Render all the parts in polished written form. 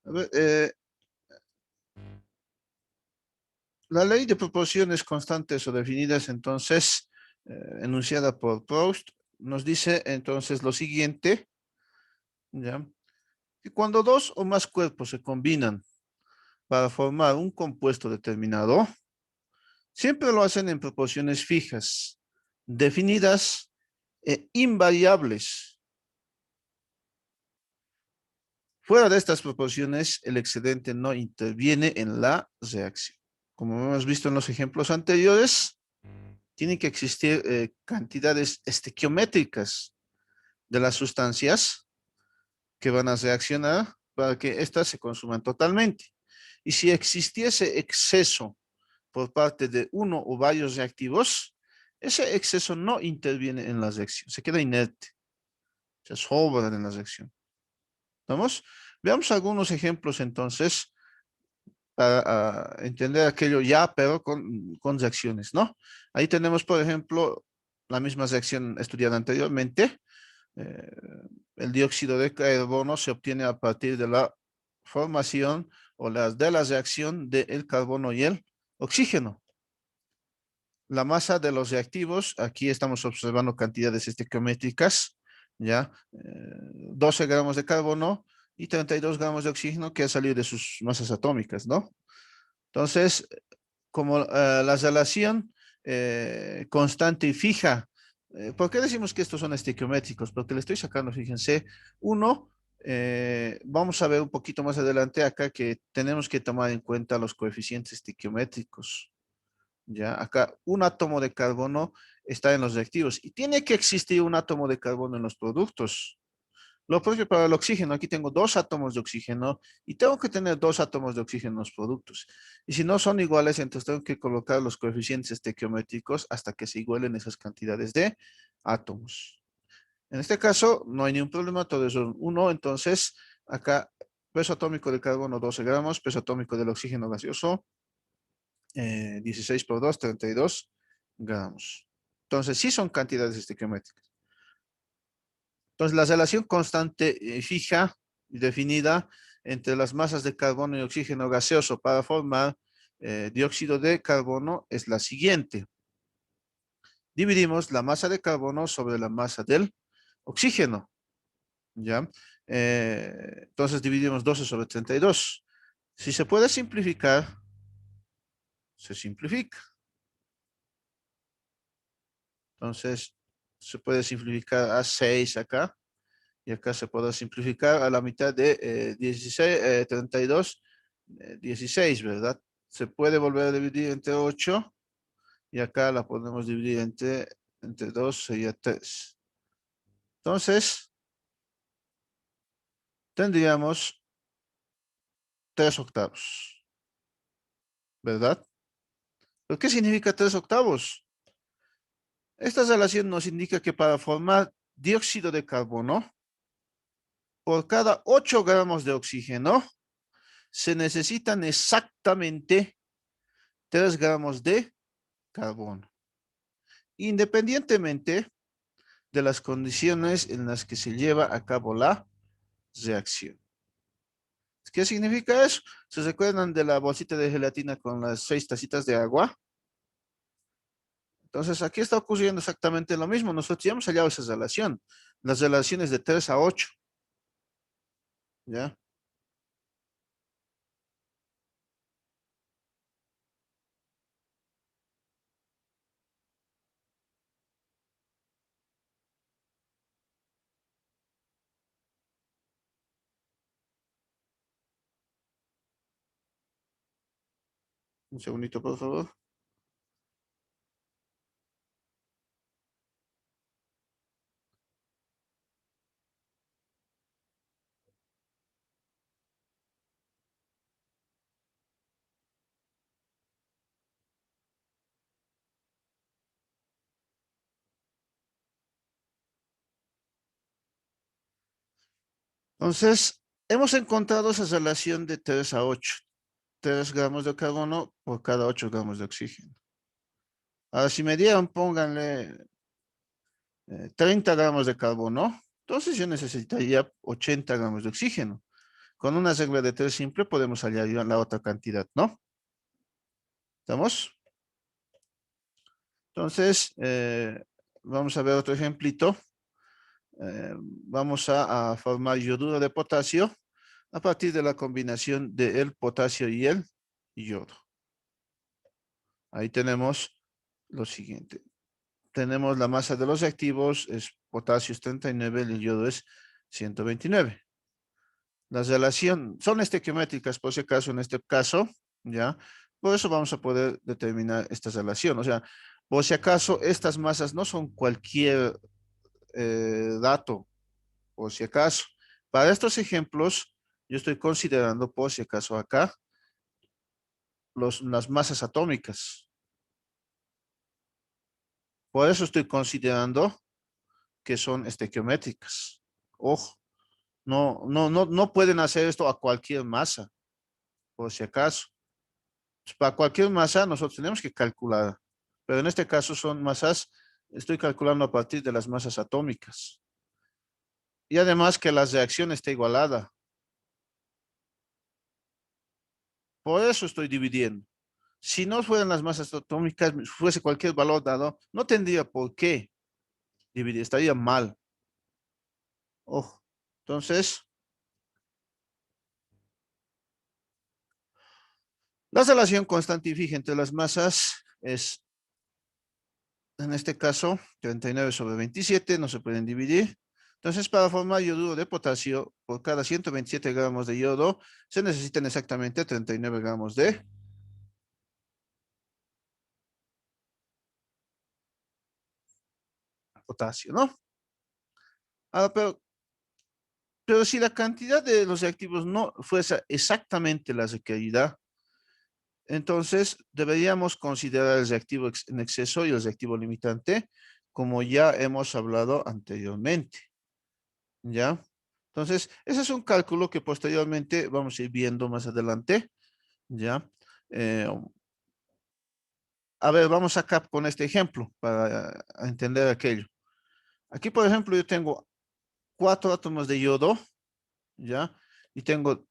A ver, la ley de proporciones constantes o definidas, entonces, enunciada por Proust, nos dice entonces lo siguiente, ¿ya? Que cuando dos o más cuerpos se combinan para formar un compuesto determinado, siempre lo hacen en proporciones fijas, definidas e invariables. Fuera de estas proporciones, el excedente no interviene en la reacción. Como hemos visto en los ejemplos anteriores, tienen que existir cantidades estequiométricas de las sustancias que van a reaccionar para que éstas se consuman totalmente. Y si existiese exceso por parte de uno o varios reactivos, ese exceso no interviene en la reacción, se queda inerte, se sobra en la reacción. ¿Vamos? Veamos algunos ejemplos entonces para entender aquello ya, pero con reacciones, ¿no? Ahí tenemos, por ejemplo, la misma reacción estudiada anteriormente. Eh, el dióxido de carbono se obtiene a partir de la formación o de la reacción del carbono y el oxígeno. La masa de los reactivos, aquí estamos observando cantidades estequiométricas, ¿ya? 12 gramos de carbono y 32 gramos de oxígeno que han salido de sus masas atómicas, ¿no? Entonces, como la relación constante y fija, ¿por qué decimos que estos son estequiométricos? Porque le estoy sacando, fíjense, uno, vamos a ver un poquito más adelante acá que tenemos que tomar en cuenta los coeficientes estequiométricos. Ya, acá un átomo de carbono está en los reactivos y tiene que existir un átomo de carbono en los productos. Lo propio para el oxígeno, aquí tengo dos átomos de oxígeno y tengo que tener dos átomos de oxígeno en los productos. Y si no son iguales, entonces tengo que colocar los coeficientes estequiométricos hasta que se igualen esas cantidades de átomos. En este caso, no hay ningún problema, todo es uno, entonces acá peso atómico de carbono 12 gramos, peso atómico del oxígeno gaseoso 16 por 2, 32 gramos. Entonces, sí son cantidades estequiométricas. Entonces, la relación constante fija y definida entre las masas de carbono y oxígeno gaseoso para formar dióxido de carbono es la siguiente. Dividimos la masa de carbono sobre la masa del oxígeno. ¿Ya? Entonces, dividimos 12 sobre 32. Si se puede simplificar, se simplifica. Entonces, se puede simplificar a 6 acá. Y acá se puede simplificar a la mitad de 16, 32, 16, ¿verdad? Se puede volver a dividir entre 8 y acá la podemos dividir entre 2, sería 3. Entonces, tendríamos 3 octavos, ¿verdad? ¿Pero qué significa 3 octavos? Esta relación nos indica que para formar dióxido de carbono, por cada 8 gramos de oxígeno, se necesitan exactamente 3 gramos de carbono, independientemente de las condiciones en las que se lleva a cabo la reacción. ¿Qué significa eso? ¿Se recuerdan de la bolsita de gelatina con las 6 tacitas de agua? Entonces, aquí está ocurriendo exactamente lo mismo. Nosotros ya hemos hallado esa relación. Las relaciones de 3 a 8. ¿Ya? Un segundito, por favor. Entonces, hemos encontrado esa relación de 3 a 8. 3 gramos de carbono por cada 8 gramos de oxígeno. Ahora, si me dieran, pónganle 30 gramos de carbono, entonces yo necesitaría 80 gramos de oxígeno. Con una regla de 3 simple podemos hallar ya la otra cantidad, ¿no? ¿Estamos? Entonces, vamos a ver otro ejemplito. Vamos a formar yoduro de potasio a partir de la combinación del potasio y el yodo. Ahí tenemos lo siguiente. Tenemos la masa de los reactivos, es potasio es 39 y el yodo es 129. La relación son estequiométricas, por si acaso, en este caso, ¿ya? Por eso vamos a poder determinar esta relación. O sea, por si acaso, estas masas no son cualquier dato, por si acaso. Para estos ejemplos, yo estoy considerando, por si acaso, acá, las masas atómicas. Por eso estoy considerando que son estequiométricas. Ojo, no pueden hacer esto a cualquier masa, por si acaso. Para cualquier masa nosotros tenemos que calcular, pero en este caso son masas, estoy calculando a partir de las masas atómicas. Y además que la reacción está igualada. Por eso estoy dividiendo. Si no fueran las masas atómicas, fuese cualquier valor dado, no tendría por qué dividir, estaría mal. Ojo. Entonces, la relación constante y fija entre las masas es, en este caso, 39/27, no se pueden dividir. Entonces, para formar yoduro de potasio, por cada 127 gramos de yodo, se necesitan exactamente 39 gramos de potasio, ¿no? Ahora, pero si la cantidad de los reactivos no fuese exactamente la requerida, entonces deberíamos considerar el reactivo en exceso y el reactivo limitante, como ya hemos hablado anteriormente, ¿ya? Entonces, ese es un cálculo que posteriormente vamos a ir viendo más adelante, ¿ya? Eh, a ver, vamos acá con este ejemplo para entender aquello. Aquí, por ejemplo, yo tengo 4 átomos de yodo, ¿ya? Y tengo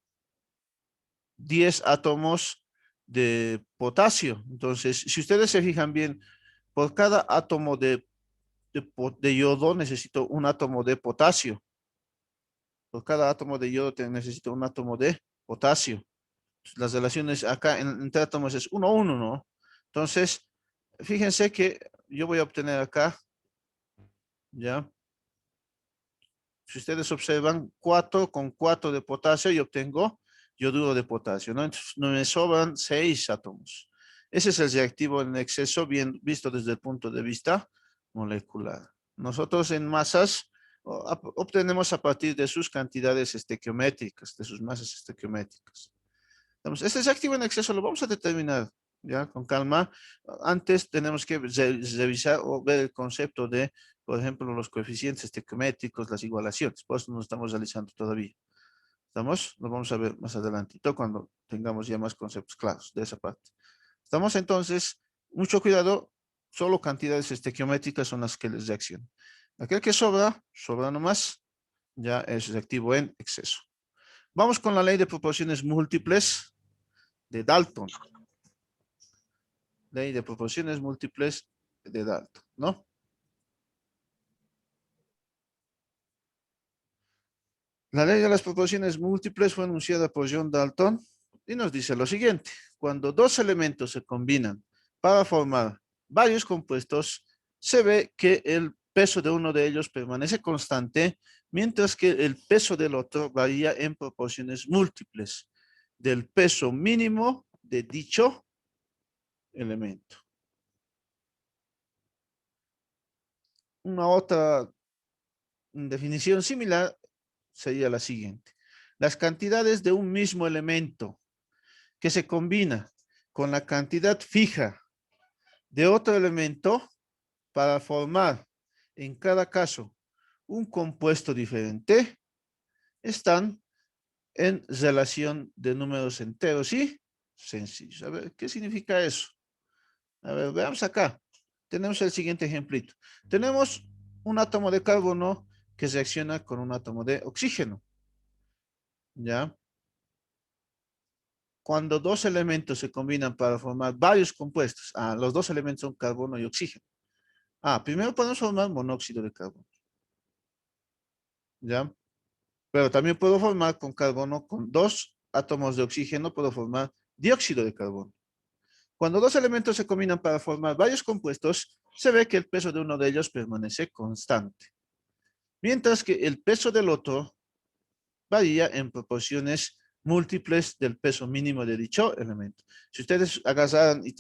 10 átomos de potasio. Entonces, si ustedes se fijan bien, por cada átomo de yodo necesito un átomo de potasio. Por cada átomo de yodo necesito un átomo de potasio. Las relaciones acá entre átomos es 1:1, ¿no? Entonces, fíjense que yo voy a obtener acá, ¿ya? Si ustedes observan, 4 con 4 de potasio y obtengo yoduro de potasio, ¿no? Entonces, no me sobran 6 átomos. Ese es el reactivo en exceso, bien visto desde el punto de vista molecular. Nosotros en masas obtenemos a partir de sus cantidades estequiométricas, de sus masas estequiométricas. Entonces, este reactivo en exceso lo vamos a determinar, ya, con calma. Antes tenemos que revisar o ver el concepto de, por ejemplo, los coeficientes estequiométricos, las igualaciones. Por eso no estamos realizando todavía. ¿Estamos? Lo vamos a ver más adelantito cuando tengamos ya más conceptos claros de esa parte. ¿Estamos? Entonces, mucho cuidado, solo cantidades estequiométricas son las que les reaccionan. Aquel que sobra, sobra nomás, ya es reactivo en exceso. Vamos con la ley de proporciones múltiples de Dalton. Ley de proporciones múltiples de Dalton, ¿no? La ley de las proporciones múltiples fue anunciada por John Dalton y nos dice lo siguiente. Cuando dos elementos se combinan para formar varios compuestos, se ve que el peso de uno de ellos permanece constante, mientras que el peso del otro varía en proporciones múltiples del peso mínimo de dicho elemento. Una otra definición similar sería la siguiente. Las cantidades de un mismo elemento que se combina con la cantidad fija de otro elemento para formar en cada caso un compuesto diferente están en relación de números enteros y sencillos. A ver, ¿qué significa eso? A ver, veamos acá. Tenemos el siguiente ejemplito. Tenemos un átomo de carbono que reacciona con un átomo de oxígeno. ¿Ya? cuando dos elementos se combinan para formar varios compuestos. Los dos elementos son carbono y oxígeno. Primero podemos formar monóxido de carbono. ¿Ya? Pero también puedo formar con carbono, con dos átomos de oxígeno, puedo formar dióxido de carbono. Cuando dos elementos se combinan para formar varios compuestos, se ve que el peso de uno de ellos permanece constante, mientras que el peso del otro varía en proporciones múltiples del peso mínimo de dicho elemento. Si ustedes agarran y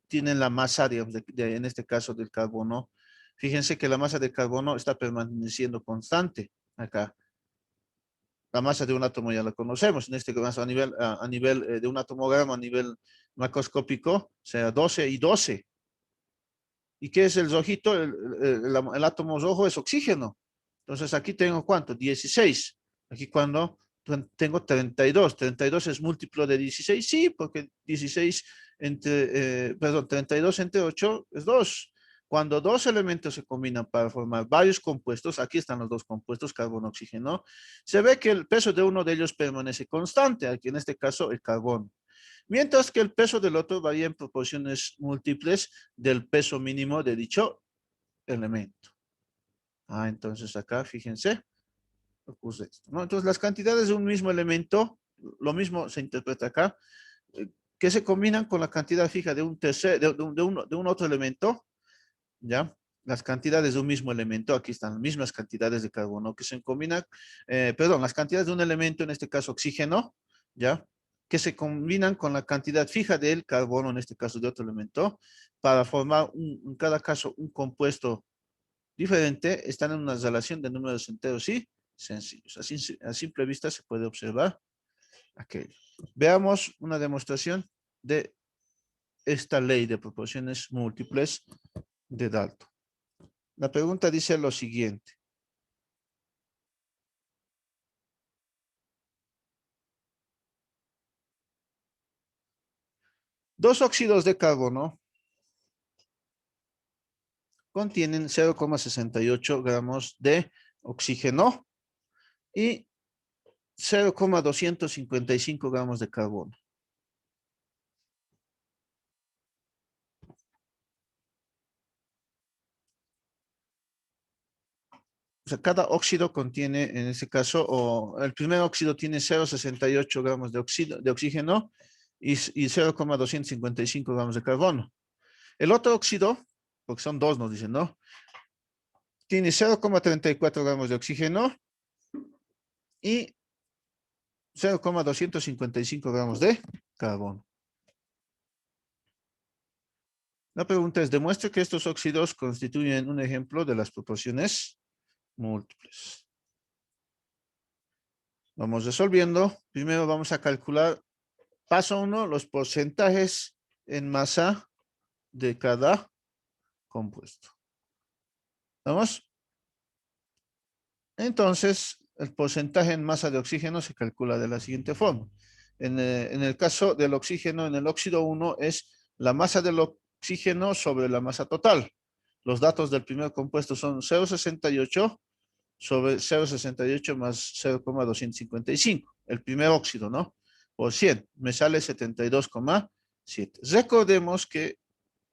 tienen la masa, digamos, en este caso del carbono, fíjense que la masa del carbono está permaneciendo constante acá. La masa de un átomo ya la conocemos, en este caso a nivel de un atomograma, a nivel macroscópico, o sea, 12 y 12. ¿Y qué es el rojito? El átomo rojo es oxígeno. Entonces aquí tengo ¿cuánto? 16. Aquí cuando tengo 32. 32 es múltiplo de 16. Sí, porque 16 perdón, 32 entre 8 es 2. Cuando dos elementos se combinan para formar varios compuestos, aquí están los dos compuestos, carbono, oxígeno, se ve que el peso de uno de ellos permanece constante, aquí en este caso el carbono, mientras que el peso del otro varía en proporciones múltiples del peso mínimo de dicho elemento. Entonces acá, fíjense, ocurre esto, ¿no? Entonces las cantidades de un mismo elemento, lo mismo se interpreta acá, que se combinan con la cantidad fija de un otro elemento, ¿ya? Las cantidades de un mismo elemento, aquí están las mismas cantidades de carbono que se combinan, perdón, las cantidades de un elemento, en este caso oxígeno, ¿ya? Que se combinan con la cantidad fija del carbono, en este caso de otro elemento, para formar en cada caso un compuesto diferente, están en una relación de números enteros y sencillos. Así, a simple vista se puede observar aquello. Veamos una demostración de esta ley de proporciones múltiples de Dalton. La pregunta dice lo siguiente. Dos óxidos de carbono contienen 0,68 gramos de oxígeno y 0,255 gramos de carbono. O sea, cada óxido contiene, en este caso, o el primer óxido tiene 0,68 gramos de oxígeno y 0,255 gramos de carbono. El otro óxido, porque son dos, nos dicen, ¿no? Tiene 0,34 gramos de oxígeno y 0,255 gramos de carbono. La pregunta es, demuestre que estos óxidos constituyen un ejemplo de las proporciones múltiples. Vamos resolviendo. Primero vamos a calcular, paso 1, los porcentajes en masa de cada compuesto. ¿Vamos? Entonces, el porcentaje en masa de oxígeno se calcula de la siguiente forma. En el caso del oxígeno, en el óxido 1 es la masa del oxígeno sobre la masa total. Los datos del primer compuesto son 0,68 sobre 0,68 más 0,255. El primer óxido, ¿no? Por 100, me sale 72,7. Recordemos que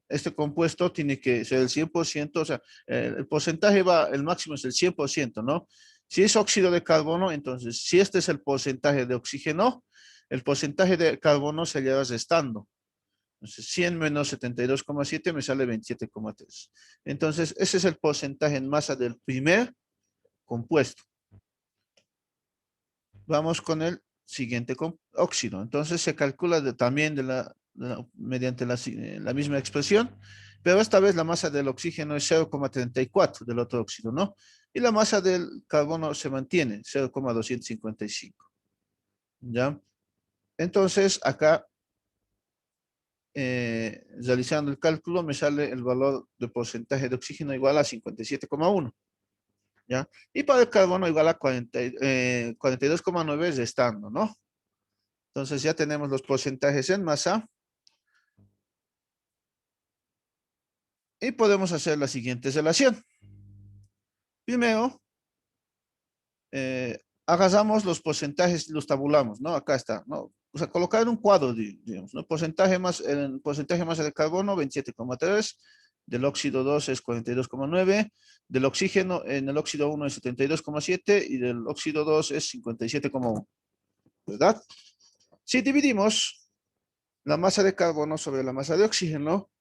este compuesto tiene que ser el 100%, o sea, el porcentaje el máximo es el 100%, ¿no? Si es óxido de carbono, entonces, si este es el porcentaje de oxígeno, el porcentaje de carbono se lleva restando. Entonces, 100 menos 72,7 me sale 27,3. Entonces, ese es el porcentaje en masa del primer compuesto. Vamos con el siguiente óxido. Entonces, se calcula también mediante la misma expresión, pero esta vez la masa del oxígeno es 0,34 del otro óxido, ¿no? Y la masa del carbono se mantiene, 0,255. ¿Ya? Entonces, acá, realizando el cálculo, me sale el valor de porcentaje de oxígeno igual a 57,1. ¿Ya? Y para el carbono igual a 42,9 restando, ¿no? Entonces ya tenemos los porcentajes en masa. Y podemos hacer la siguiente relación. Primero, agarramos los porcentajes y los tabulamos, ¿no? Acá está, ¿no? o sea, colocar en un cuadro, digamos, ¿no? El porcentaje masa de carbono, 27,3, del óxido 2 es 42,9, del oxígeno en el óxido 1 es 72,7 y del óxido 2 es 57,1, ¿verdad? Si dividimos la masa de carbono sobre la masa de oxígeno,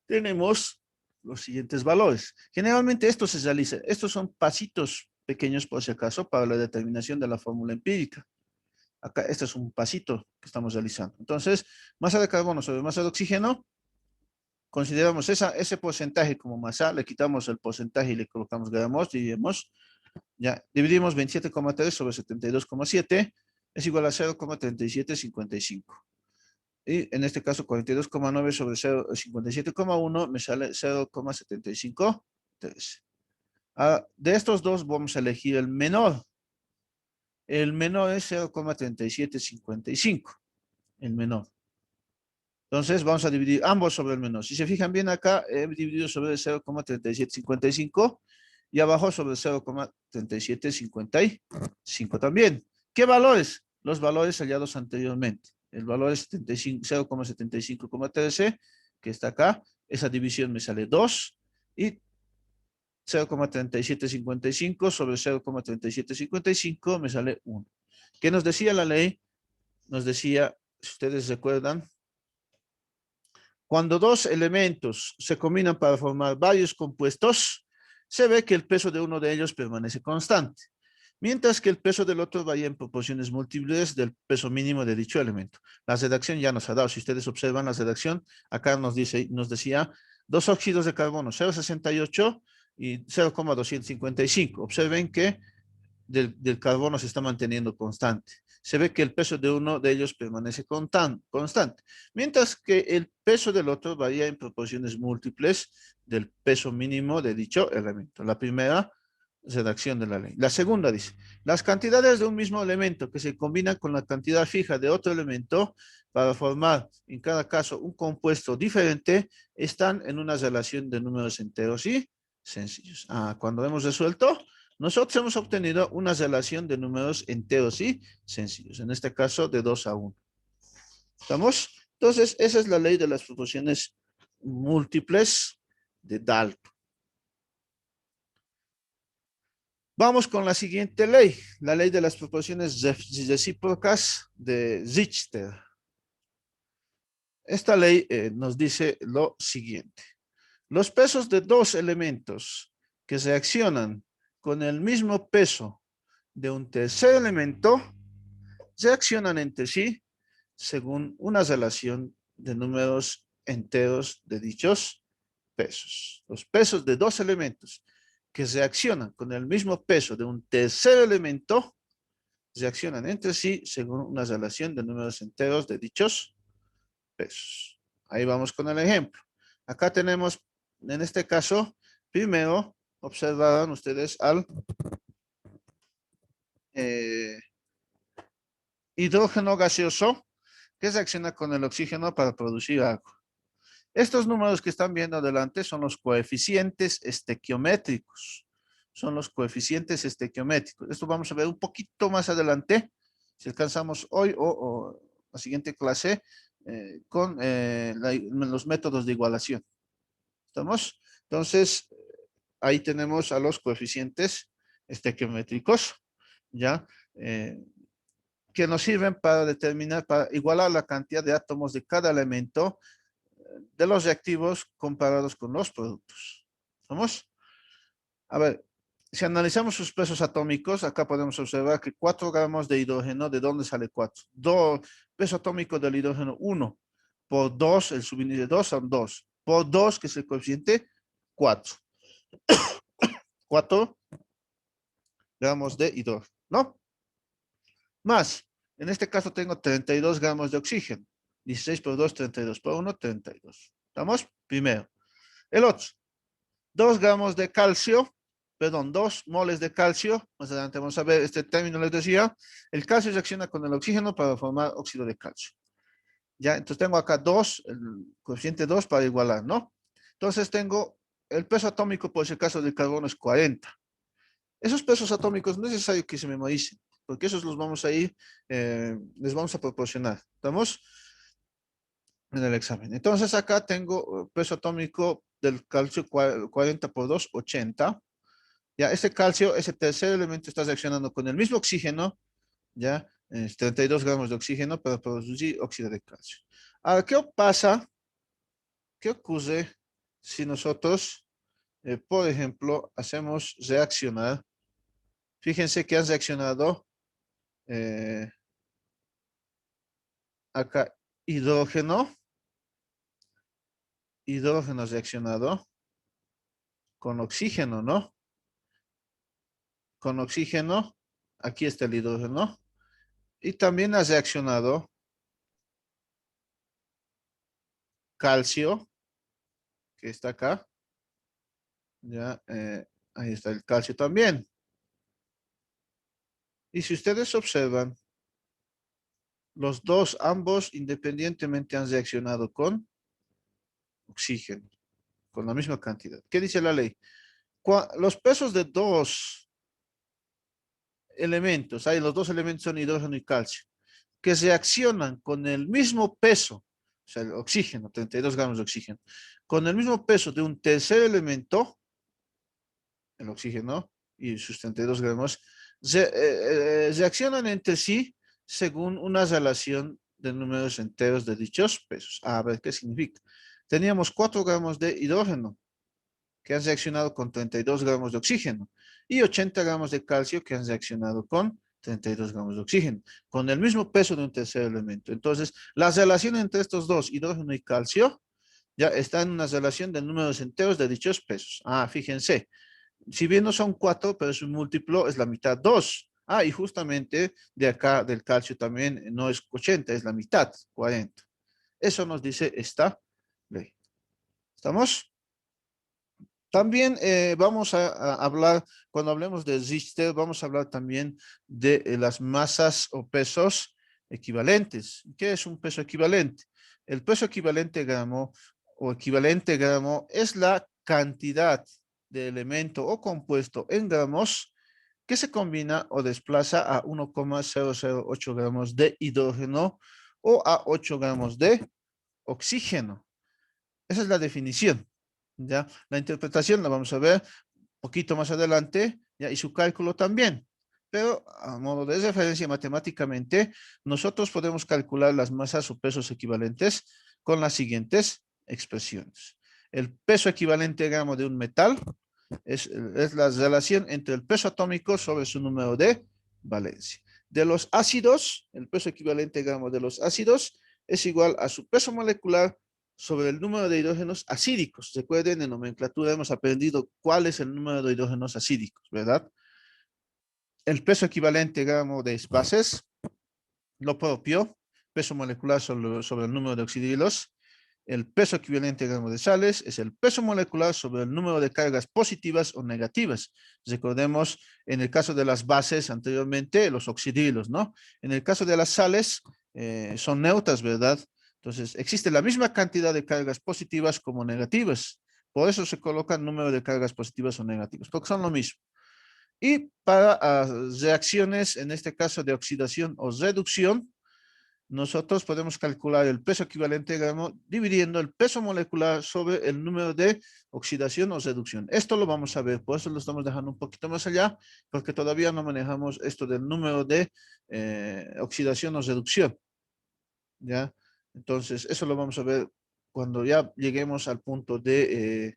tenemos los siguientes valores. Generalmente esto se realiza, estos son pasitos pequeños por si acaso para la determinación de la fórmula empírica. Acá, este es un pasito que estamos realizando. Entonces, masa de carbono sobre masa de oxígeno, consideramos ese porcentaje como masa, le quitamos el porcentaje y le colocamos gramos, dividimos, ya, dividimos 27,3 sobre 72,7, es igual a 0,3755. Y en este caso 42,9 sobre 57,1 me sale 0,753. De estos dos vamos a elegir el menor. El menor es 0,3755, el menor. Entonces vamos a dividir ambos sobre el menor. Si se fijan bien acá, he dividido sobre 0,3755 y abajo sobre 0,3755 también. ¿Qué valores? Los valores hallados anteriormente. El valor es 0,75,13, que está acá. Esa división me sale 2 y 0,3755 sobre 0,3755 me sale 1. ¿Qué nos decía la ley? Nos decía, si ustedes recuerdan, cuando dos elementos se combinan para formar varios compuestos, se ve que el peso de uno de ellos permanece constante, mientras que el peso del otro varía en proporciones múltiples del peso mínimo de dicho elemento. La redacción ya nos ha dado, si ustedes observan la redacción, acá nos decía dos óxidos de carbono 0,68 y 0,255. Observen que del carbono se está manteniendo constante. Se ve que el peso de uno de ellos permanece constante, mientras que el peso del otro varía en proporciones múltiples del peso mínimo de dicho elemento. La primera redacción de la ley. La segunda dice, las cantidades de un mismo elemento que se combinan con la cantidad fija de otro elemento para formar en cada caso un compuesto diferente están en una relación de números enteros y sencillos. Cuando hemos resuelto, nosotros hemos obtenido una relación de números enteros y sencillos, en este caso de 2 a 1. ¿Estamos? Entonces, esa es la ley de las proporciones múltiples de Dalton. Vamos con la siguiente ley, la ley de las proporciones recíprocas de Richter. Esta ley nos dice lo siguiente. Los pesos de dos elementos que reaccionan con el mismo peso de un tercer elemento reaccionan entre sí según una relación de números enteros de dichos pesos. Los pesos de dos elementos que reaccionan con el mismo peso de un tercer elemento reaccionan entre sí según una relación de números enteros de dichos pesos. Ahí vamos con el ejemplo. Acá tenemos, en este caso, primero observarán ustedes al hidrógeno gaseoso que reacciona con el oxígeno para producir agua. Estos números que están viendo adelante son los coeficientes estequiométricos. Son los coeficientes estequiométricos. Esto vamos a ver un poquito más adelante, si alcanzamos hoy o la siguiente clase, con los métodos de igualación. ¿Estamos? Entonces, ahí tenemos a los coeficientes estequiométricos, ¿ya? Que nos sirven para determinar, para igualar la cantidad de átomos de cada elemento de los reactivos comparados con los productos. ¿Vamos? A ver, si analizamos sus pesos atómicos, acá podemos observar que 4 gramos de hidrógeno, ¿de dónde sale 4? Peso atómico del hidrógeno 1 por 2, el subíndice 2 son 2. Por 2, que es el coeficiente, 4. 4 gramos de hidrógeno, ¿no? Más, en este caso tengo 32 gramos de oxígeno. 16 por 2, 32 por 1, 32. ¿Estamos? Primero. El otro, 2 gramos de calcio, perdón, 2 moles de calcio. Más adelante vamos a ver este término, les decía. El calcio reacciona con el oxígeno para formar óxido de calcio. Ya, entonces tengo acá 2, el coeficiente 2 para igualar, ¿no? Entonces tengo el peso atómico, por ese caso del carbono, es 40. Esos pesos atómicos no es necesario que se memoricen. porque esos los vamos a ir, les vamos a proporcionar. ¿Estamos? En el examen. Entonces acá tengo peso atómico del calcio 40 por 2, 80. Ya, este calcio, ese tercer elemento está reaccionando con el mismo oxígeno, ya, 32 gramos de oxígeno para producir óxido de calcio. Ahora, ¿qué pasa? ¿Qué ocurre si nosotros, por ejemplo, hacemos reaccionar? Fíjense que han reaccionado eh, acá hidrógeno, hidrógeno reaccionado con oxígeno, ¿no? Con oxígeno, aquí está el hidrógeno, y también ha reaccionado calcio, que está acá, ya, ahí está el calcio también. Y si ustedes observan, los dos, ambos independientemente han reaccionado con oxígeno, con la misma cantidad. ¿Qué dice la ley? Los pesos de dos elementos, hay los dos elementos son hidrógeno y calcio, que reaccionan con el mismo peso, o sea, el oxígeno, 32 gramos de oxígeno, con el mismo peso de un tercer elemento, el oxígeno y sus 32 gramos, reaccionan entre sí según una relación de números enteros de dichos pesos. A ver, ¿qué significa? Teníamos 4 gramos de hidrógeno que han reaccionado con 32 gramos de oxígeno y 80 gramos de calcio que han reaccionado con 32 gramos de oxígeno, con el mismo peso de un tercer elemento. Entonces, la relación entre estos dos, hidrógeno y calcio, ya está en una relación de números enteros de dichos pesos. Ah, fíjense, si bien no son 4, pero su múltiplo es la mitad, 2. Ah, y justamente de acá del calcio también no es 80, es la mitad, 40. Eso nos dice esta ley. ¿Estamos? También vamos a hablar, cuando hablemos de Richter, vamos a hablar también de las masas o pesos equivalentes. ¿Qué es un peso equivalente? El peso equivalente gramo o equivalente gramo es la cantidad de elemento o compuesto en gramos que se combina o desplaza a 1,008 gramos de hidrógeno o a 8 gramos de oxígeno. Esa es la definición. ¿Ya? La interpretación la vamos a ver un poquito más adelante, ¿ya? Y su cálculo también. Pero a modo de referencia matemáticamente, nosotros podemos calcular las masas o pesos equivalentes con las siguientes expresiones. El peso equivalente gramo de un metal es la relación entre el peso atómico sobre su número de valencia. De los ácidos, el peso equivalente gramo de los ácidos es igual a su peso molecular sobre el número de hidrógenos acídicos. Recuerden, en nomenclatura hemos aprendido cuál es el número de hidrógenos acídicos, ¿verdad? El peso equivalente gramo de bases, lo propio, peso molecular sobre el número de oxidrilos. El peso equivalente gramo de sales es el peso molecular sobre el número de cargas positivas o negativas. Recordemos, en el caso de las bases anteriormente, los oxidrilos, ¿no? En el caso de las sales, son neutras, ¿verdad? Entonces, existe la misma cantidad de cargas positivas como negativas. Por eso se coloca el número de cargas positivas o negativas, porque son lo mismo. Y para reacciones, en este caso de oxidación o reducción, nosotros podemos calcular el peso equivalente gramo dividiendo el peso molecular sobre el número de oxidación o reducción. Esto lo vamos a ver, por eso lo estamos dejando un poquito más allá, porque todavía no manejamos esto del número de oxidación o reducción. ¿Ya? Entonces, eso lo vamos a ver cuando ya lleguemos al punto de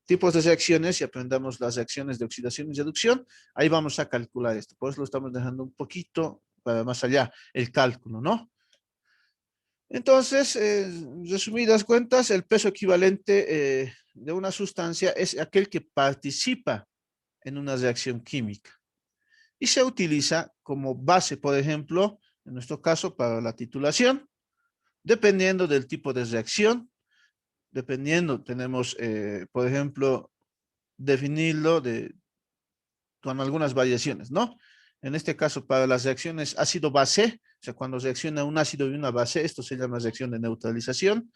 tipos de reacciones y aprendamos las reacciones de oxidación y reducción. Ahí vamos a calcular esto. Por eso lo estamos dejando un poquito para más allá, el cálculo, ¿no? Entonces, resumidas cuentas, el peso equivalente de una sustancia es aquel que participa en una reacción química y se utiliza como base, por ejemplo, en nuestro caso, para la titulación, dependiendo del tipo de reacción, dependiendo, tenemos, por ejemplo, definirlo con algunas variaciones, ¿no? En este caso, para las reacciones ácido-base, o sea, cuando reacciona un ácido y una base, esto se llama reacción de neutralización.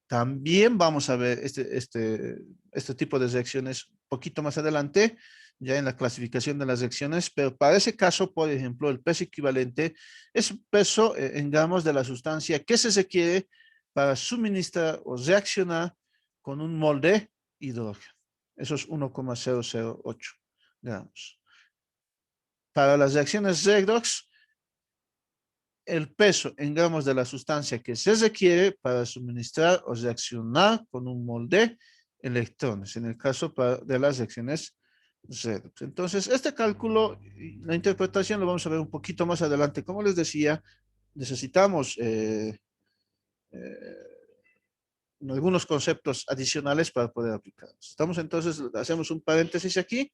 También vamos a ver este tipo de reacciones un poquito más adelante. ya en la clasificación de las reacciones, pero para ese caso, por ejemplo, el peso equivalente es peso en gramos de la sustancia que se requiere para suministrar o reaccionar con un mol de hidrógeno. Eso es 1,008 gramos. Para las reacciones redox, el peso en gramos de la sustancia que se requiere para suministrar o reaccionar con un mol de electrones, en el caso de las reacciones redox. Entonces, este cálculo, la interpretación lo vamos a ver un poquito más adelante. Como les decía, necesitamos algunos conceptos adicionales para poder aplicarlos. Estamos entonces, hacemos un paréntesis aquí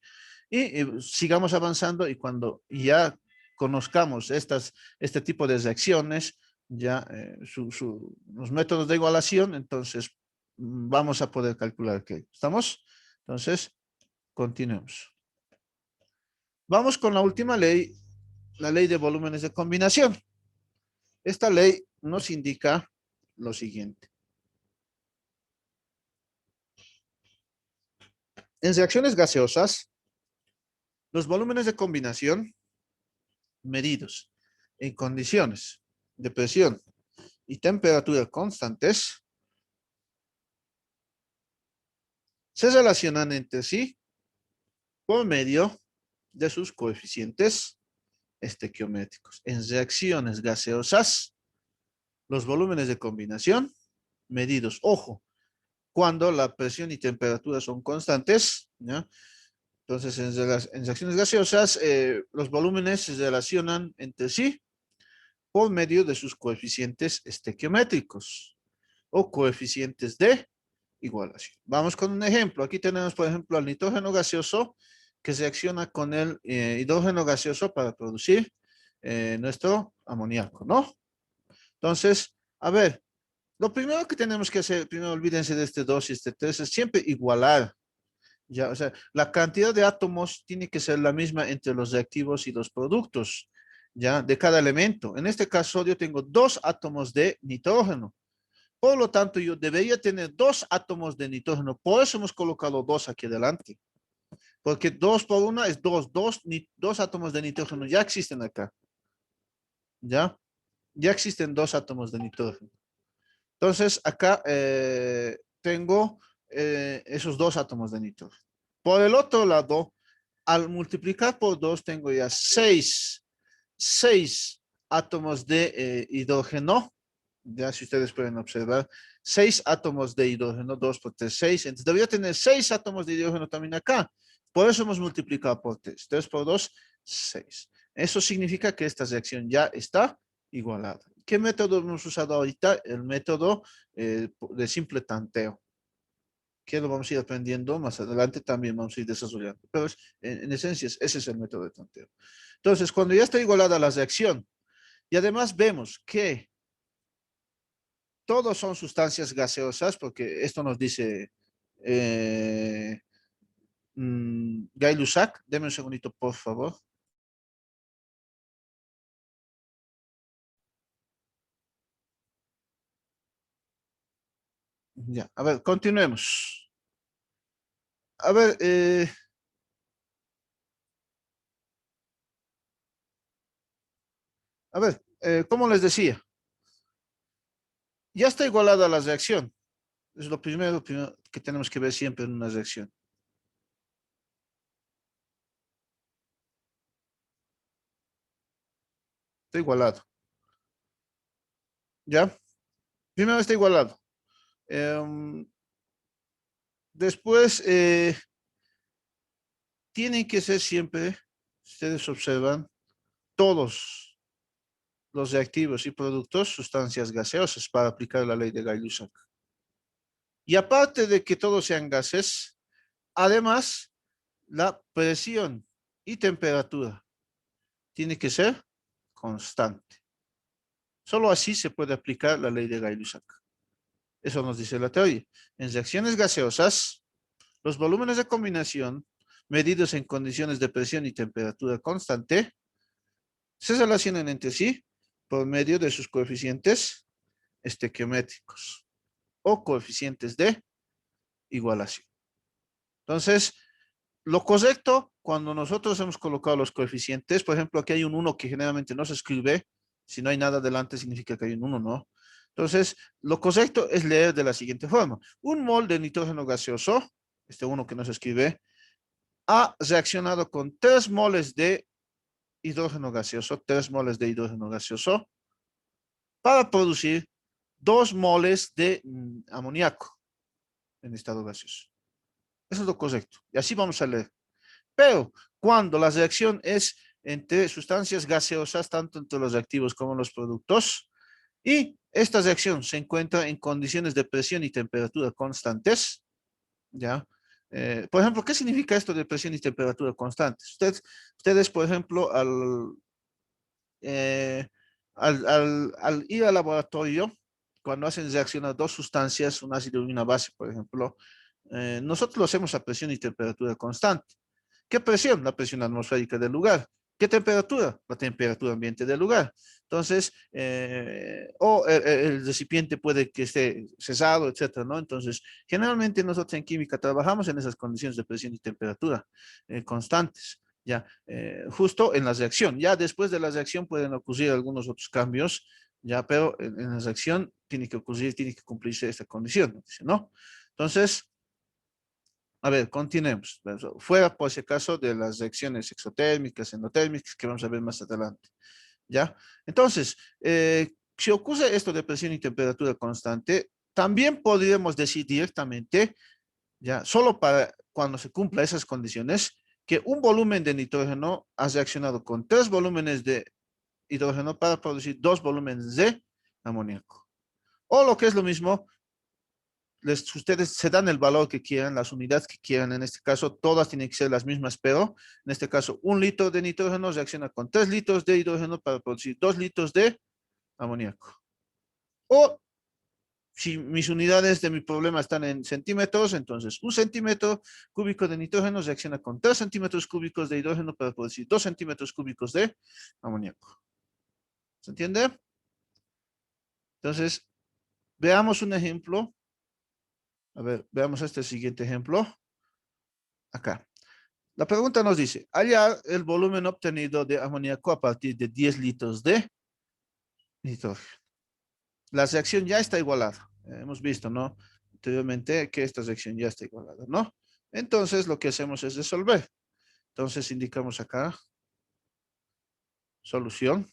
y sigamos avanzando y cuando ya conozcamos este tipo de reacciones, ya los métodos de igualación, entonces vamos a poder calcular qué. ¿Estamos? Entonces, continuemos. Vamos con la última ley, la ley de volúmenes de combinación. Esta ley nos indica lo siguiente. En reacciones gaseosas, los volúmenes de combinación medidos en condiciones de presión y temperatura constantes se relacionan entre sí por medio de sus coeficientes estequiométricos. En reacciones gaseosas, los volúmenes de combinación medidos, ojo, cuando la presión y temperatura son constantes, ¿ya? Entonces, en reacciones gaseosas, los volúmenes se relacionan entre sí por medio de sus coeficientes estequiométricos o coeficientes de igualación. Vamos con un ejemplo. Aquí tenemos, por ejemplo, al nitrógeno gaseoso que reacciona con el hidrógeno gaseoso para producir nuestro amoníaco, ¿no? Entonces, a ver, lo primero que tenemos que hacer, primero olvídense de este 2 y este 3, es siempre igualar. Ya, o sea, la cantidad de átomos tiene que ser la misma entre los reactivos y los productos, ya, de cada elemento. En este caso, yo tengo 2 átomos de nitrógeno. Por lo tanto, yo debería tener 2 átomos de nitrógeno. Por eso hemos colocado 2 aquí adelante. Porque 2 por 1 es 2. Dos átomos de nitrógeno ya existen acá. ¿Ya? Ya existen 2 átomos de nitrógeno. Entonces, acá tengo esos 2 átomos de nitrógeno. Por el otro lado, al multiplicar por 2, tengo ya 6 átomos de hidrógeno. Ya si ustedes pueden observar, 6 átomos de hidrógeno, 2 por 3, 6. Entonces debería tener 6 átomos de hidrógeno también acá. Por eso hemos multiplicado por 3. 3 por 2, 6. Eso significa que esta reacción ya está igualada. ¿Qué método hemos usado ahorita? El método de simple tanteo, que lo vamos a ir aprendiendo más adelante, también vamos a ir desarrollando. Pero en esencia, ese es el método de tanteo. Entonces, cuando ya está igualada la reacción, y además vemos que todos son sustancias gaseosas, porque esto nos dice Gay-Lussac. Deme un segundito, por favor. Ya, a ver, continuemos. A ver, como les decía, ya está igualada la reacción. Es lo primero que tenemos que ver siempre en una reacción. Está igualado. ¿Ya? Primero está igualado. Em, Después, tienen que ser siempre, ustedes observan, todos los reactivos y productos sustancias gaseosas para aplicar la ley de Gay-Lussac. Y aparte de que todos sean gases, además, la presión y temperatura tiene que ser constante. Solo así se puede aplicar la ley de Gay-Lussac. Eso nos dice la teoría. En reacciones gaseosas, los volúmenes de combinación medidos en condiciones de presión y temperatura constante se relacionan entre sí por medio de sus coeficientes estequiométricos o coeficientes de igualación. Entonces, lo correcto, cuando nosotros hemos colocado los coeficientes, por ejemplo, aquí hay un 1 que generalmente no se escribe, si no hay nada delante significa que hay un 1, ¿no? Entonces, lo correcto es leer de la siguiente forma. Un mol de nitrógeno gaseoso, este 1 que no se escribe, ha reaccionado con 3 moles de hidrógeno gaseoso, 3 moles de hidrógeno gaseoso, para producir 2 moles de amoníaco en estado gaseoso. Eso es lo correcto. Y así vamos a leer. Pero cuando la reacción es entre sustancias gaseosas, tanto entre los reactivos como los productos, y esta reacción se encuentra en condiciones de presión y temperatura constantes, ¿ya? Por ejemplo, ¿qué significa esto de presión y temperatura constantes? Ustedes, por ejemplo, eh, al ir al laboratorio, cuando hacen reaccionar dos sustancias, un ácido y una base, por ejemplo, nosotros lo hacemos a presión y temperatura constante. ¿Qué presión? La presión atmosférica del lugar. ¿Qué temperatura? La temperatura ambiente del lugar. Entonces, o el recipiente puede que esté cesado, etcétera, ¿no? Entonces, generalmente nosotros en química trabajamos en esas condiciones de presión y temperatura constantes, ya, justo en la reacción. Ya después de la reacción pueden ocurrir algunos otros cambios, ya, pero en la reacción tiene que ocurrir, tiene que cumplirse esta condición, ¿no? Entonces, a ver, continuemos. Fuera, por si acaso, de las reacciones exotérmicas, endotérmicas, que vamos a ver más adelante. ¿Ya? Entonces, si ocurre esto de presión y temperatura constante, también podríamos decir directamente, ya, solo para cuando se cumpla esas condiciones, que un volumen de nitrógeno ha reaccionado con 3 volúmenes de hidrógeno para producir 2 volúmenes de amoníaco. O lo que es lo mismo, ustedes se dan el valor que quieran, las unidades que quieran, en este caso todas tienen que ser las mismas, pero en este caso 1 litro de nitrógeno reacciona con 3 litros de hidrógeno para producir 2 litros de amoníaco. O si mis unidades de mi problema están en centímetros, entonces 1 centímetro cúbico de nitrógeno reacciona con 3 centímetros cúbicos de hidrógeno para producir 2 centímetros cúbicos de amoníaco. ¿Se entiende? Entonces, veamos un ejemplo. A ver, veamos este siguiente ejemplo. Acá. La pregunta nos dice, hallar el volumen obtenido de amoníaco a partir de 10 litros de nitrógeno. La reacción ya está igualada. Hemos visto, ¿no? Anteriormente que esta reacción ya está igualada, ¿no? Entonces, lo que hacemos es resolver. Entonces, indicamos acá, solución.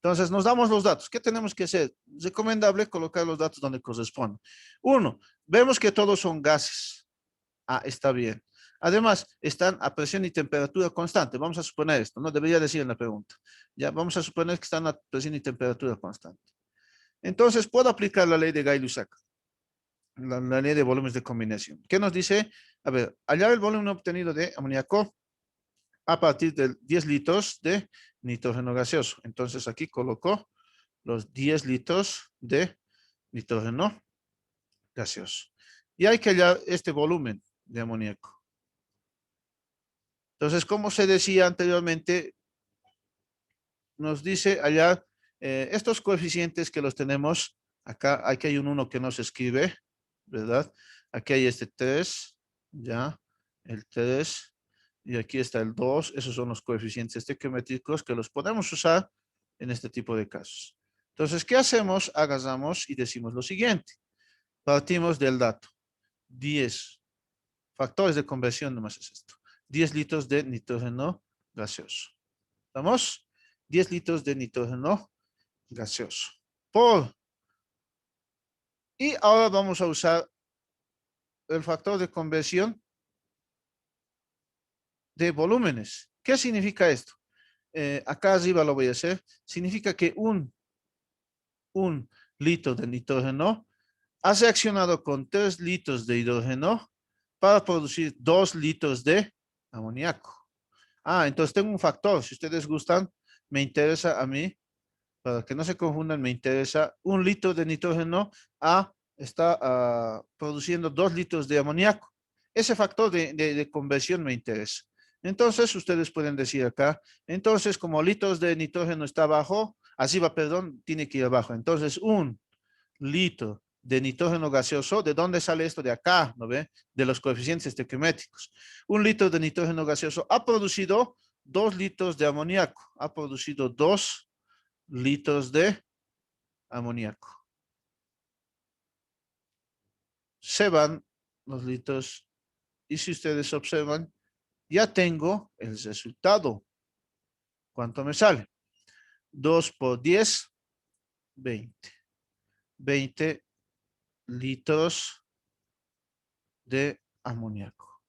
Entonces, nos damos los datos. ¿Qué tenemos que hacer? Recomendable colocar los datos donde corresponden. Uno, vemos que todos son gases. Ah, está bien. Además, están a presión y temperatura constante. Vamos a suponer esto, no debería decir en la pregunta. Ya, vamos a suponer que están a presión y temperatura constante. Entonces, puedo aplicar la ley de Gay-Lussac, la ley de volúmenes de combinación. ¿Qué nos dice? A ver, hallar el volumen obtenido de amoníaco a partir de 10 litros de nitrógeno gaseoso. Entonces, aquí coloco los 10 litros de nitrógeno gaseoso. Y hay que hallar este volumen de amoníaco. Entonces, como se decía anteriormente, nos dice allá estos coeficientes que los tenemos, acá, aquí hay un 1 que no se escribe, ¿verdad? Aquí hay este 3, ya, el 3, y aquí está el 2, esos son los coeficientes estequiométricos que los podemos usar en este tipo de casos. Entonces, ¿qué hacemos? Agarramos y decimos lo siguiente. Partimos del dato. 10 factores de conversión, nomás es esto. 10 litros de nitrógeno gaseoso. ¿Estamos? 10 litros de nitrógeno gaseoso. Y ahora vamos a usar el factor de conversión de volúmenes. ¿Qué significa esto? Acá arriba lo voy a hacer. Significa que un litro de nitrógeno ha reaccionado con 3 litros de hidrógeno para producir 2 litros de amoníaco. Ah, entonces tengo un factor. Si ustedes gustan, me interesa a mí, para que no se confundan, me interesa 1 litro de nitrógeno está produciendo 2 litros de amoníaco. Ese factor de conversión me interesa. Entonces, ustedes pueden decir acá, entonces, como litros de nitrógeno está abajo, así va, perdón, tiene que ir abajo. Entonces, 1 litro de nitrógeno gaseoso. ¿De dónde sale esto? De acá, ¿no ve? De los coeficientes estequiométricos. 1 litro de nitrógeno gaseoso ha producido 2 litros de amoníaco. Ha producido 2 litros de amoníaco. Se van los litros y si ustedes observan, ya tengo el resultado. ¿Cuánto me sale? 2 por 10, 20. 20 litros de amoníaco.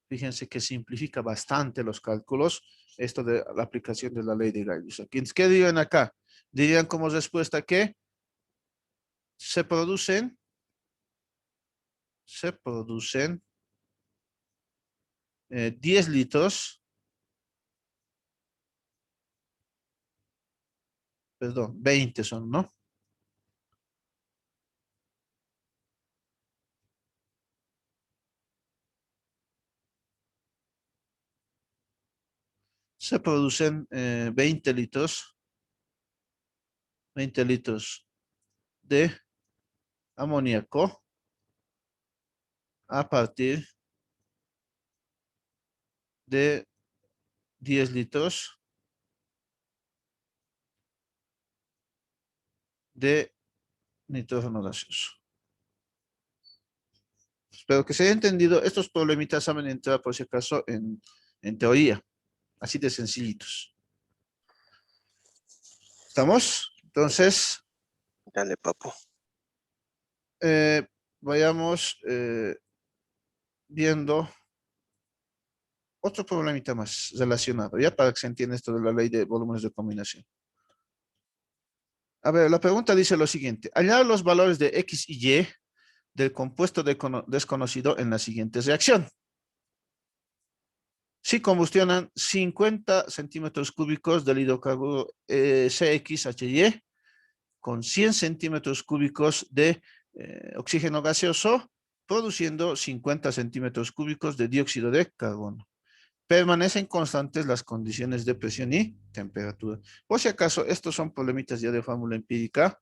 Fíjense que simplifica bastante los cálculos esto de la aplicación de la ley de Gay-Lussac. ¿Qué dirían acá? Dirían como respuesta que se producen 10 litros, perdón, 20 son, ¿no? Se producen 20 litros de amoníaco a partir de 10 litros de nitrógeno gaseoso. Espero que se haya entendido. Estos problemitas saben entrar por si acaso en teoría, así de sencillitos. ¿Estamos? Entonces, Dale, papu. vayamos viendo otro problemita más relacionado, ya para que se entienda esto de la ley de volúmenes de combinación. A ver, la pregunta dice lo siguiente. Añadir los valores de X y Y del compuesto desconocido en la siguiente reacción. Si combustionan 50 centímetros cúbicos del hidrocarburo CXHY con 100 centímetros cúbicos de oxígeno gaseoso, produciendo 50 centímetros cúbicos de dióxido de carbono. Permanecen constantes las condiciones de presión y temperatura. Por si acaso, estos son problemitas ya de fórmula empírica,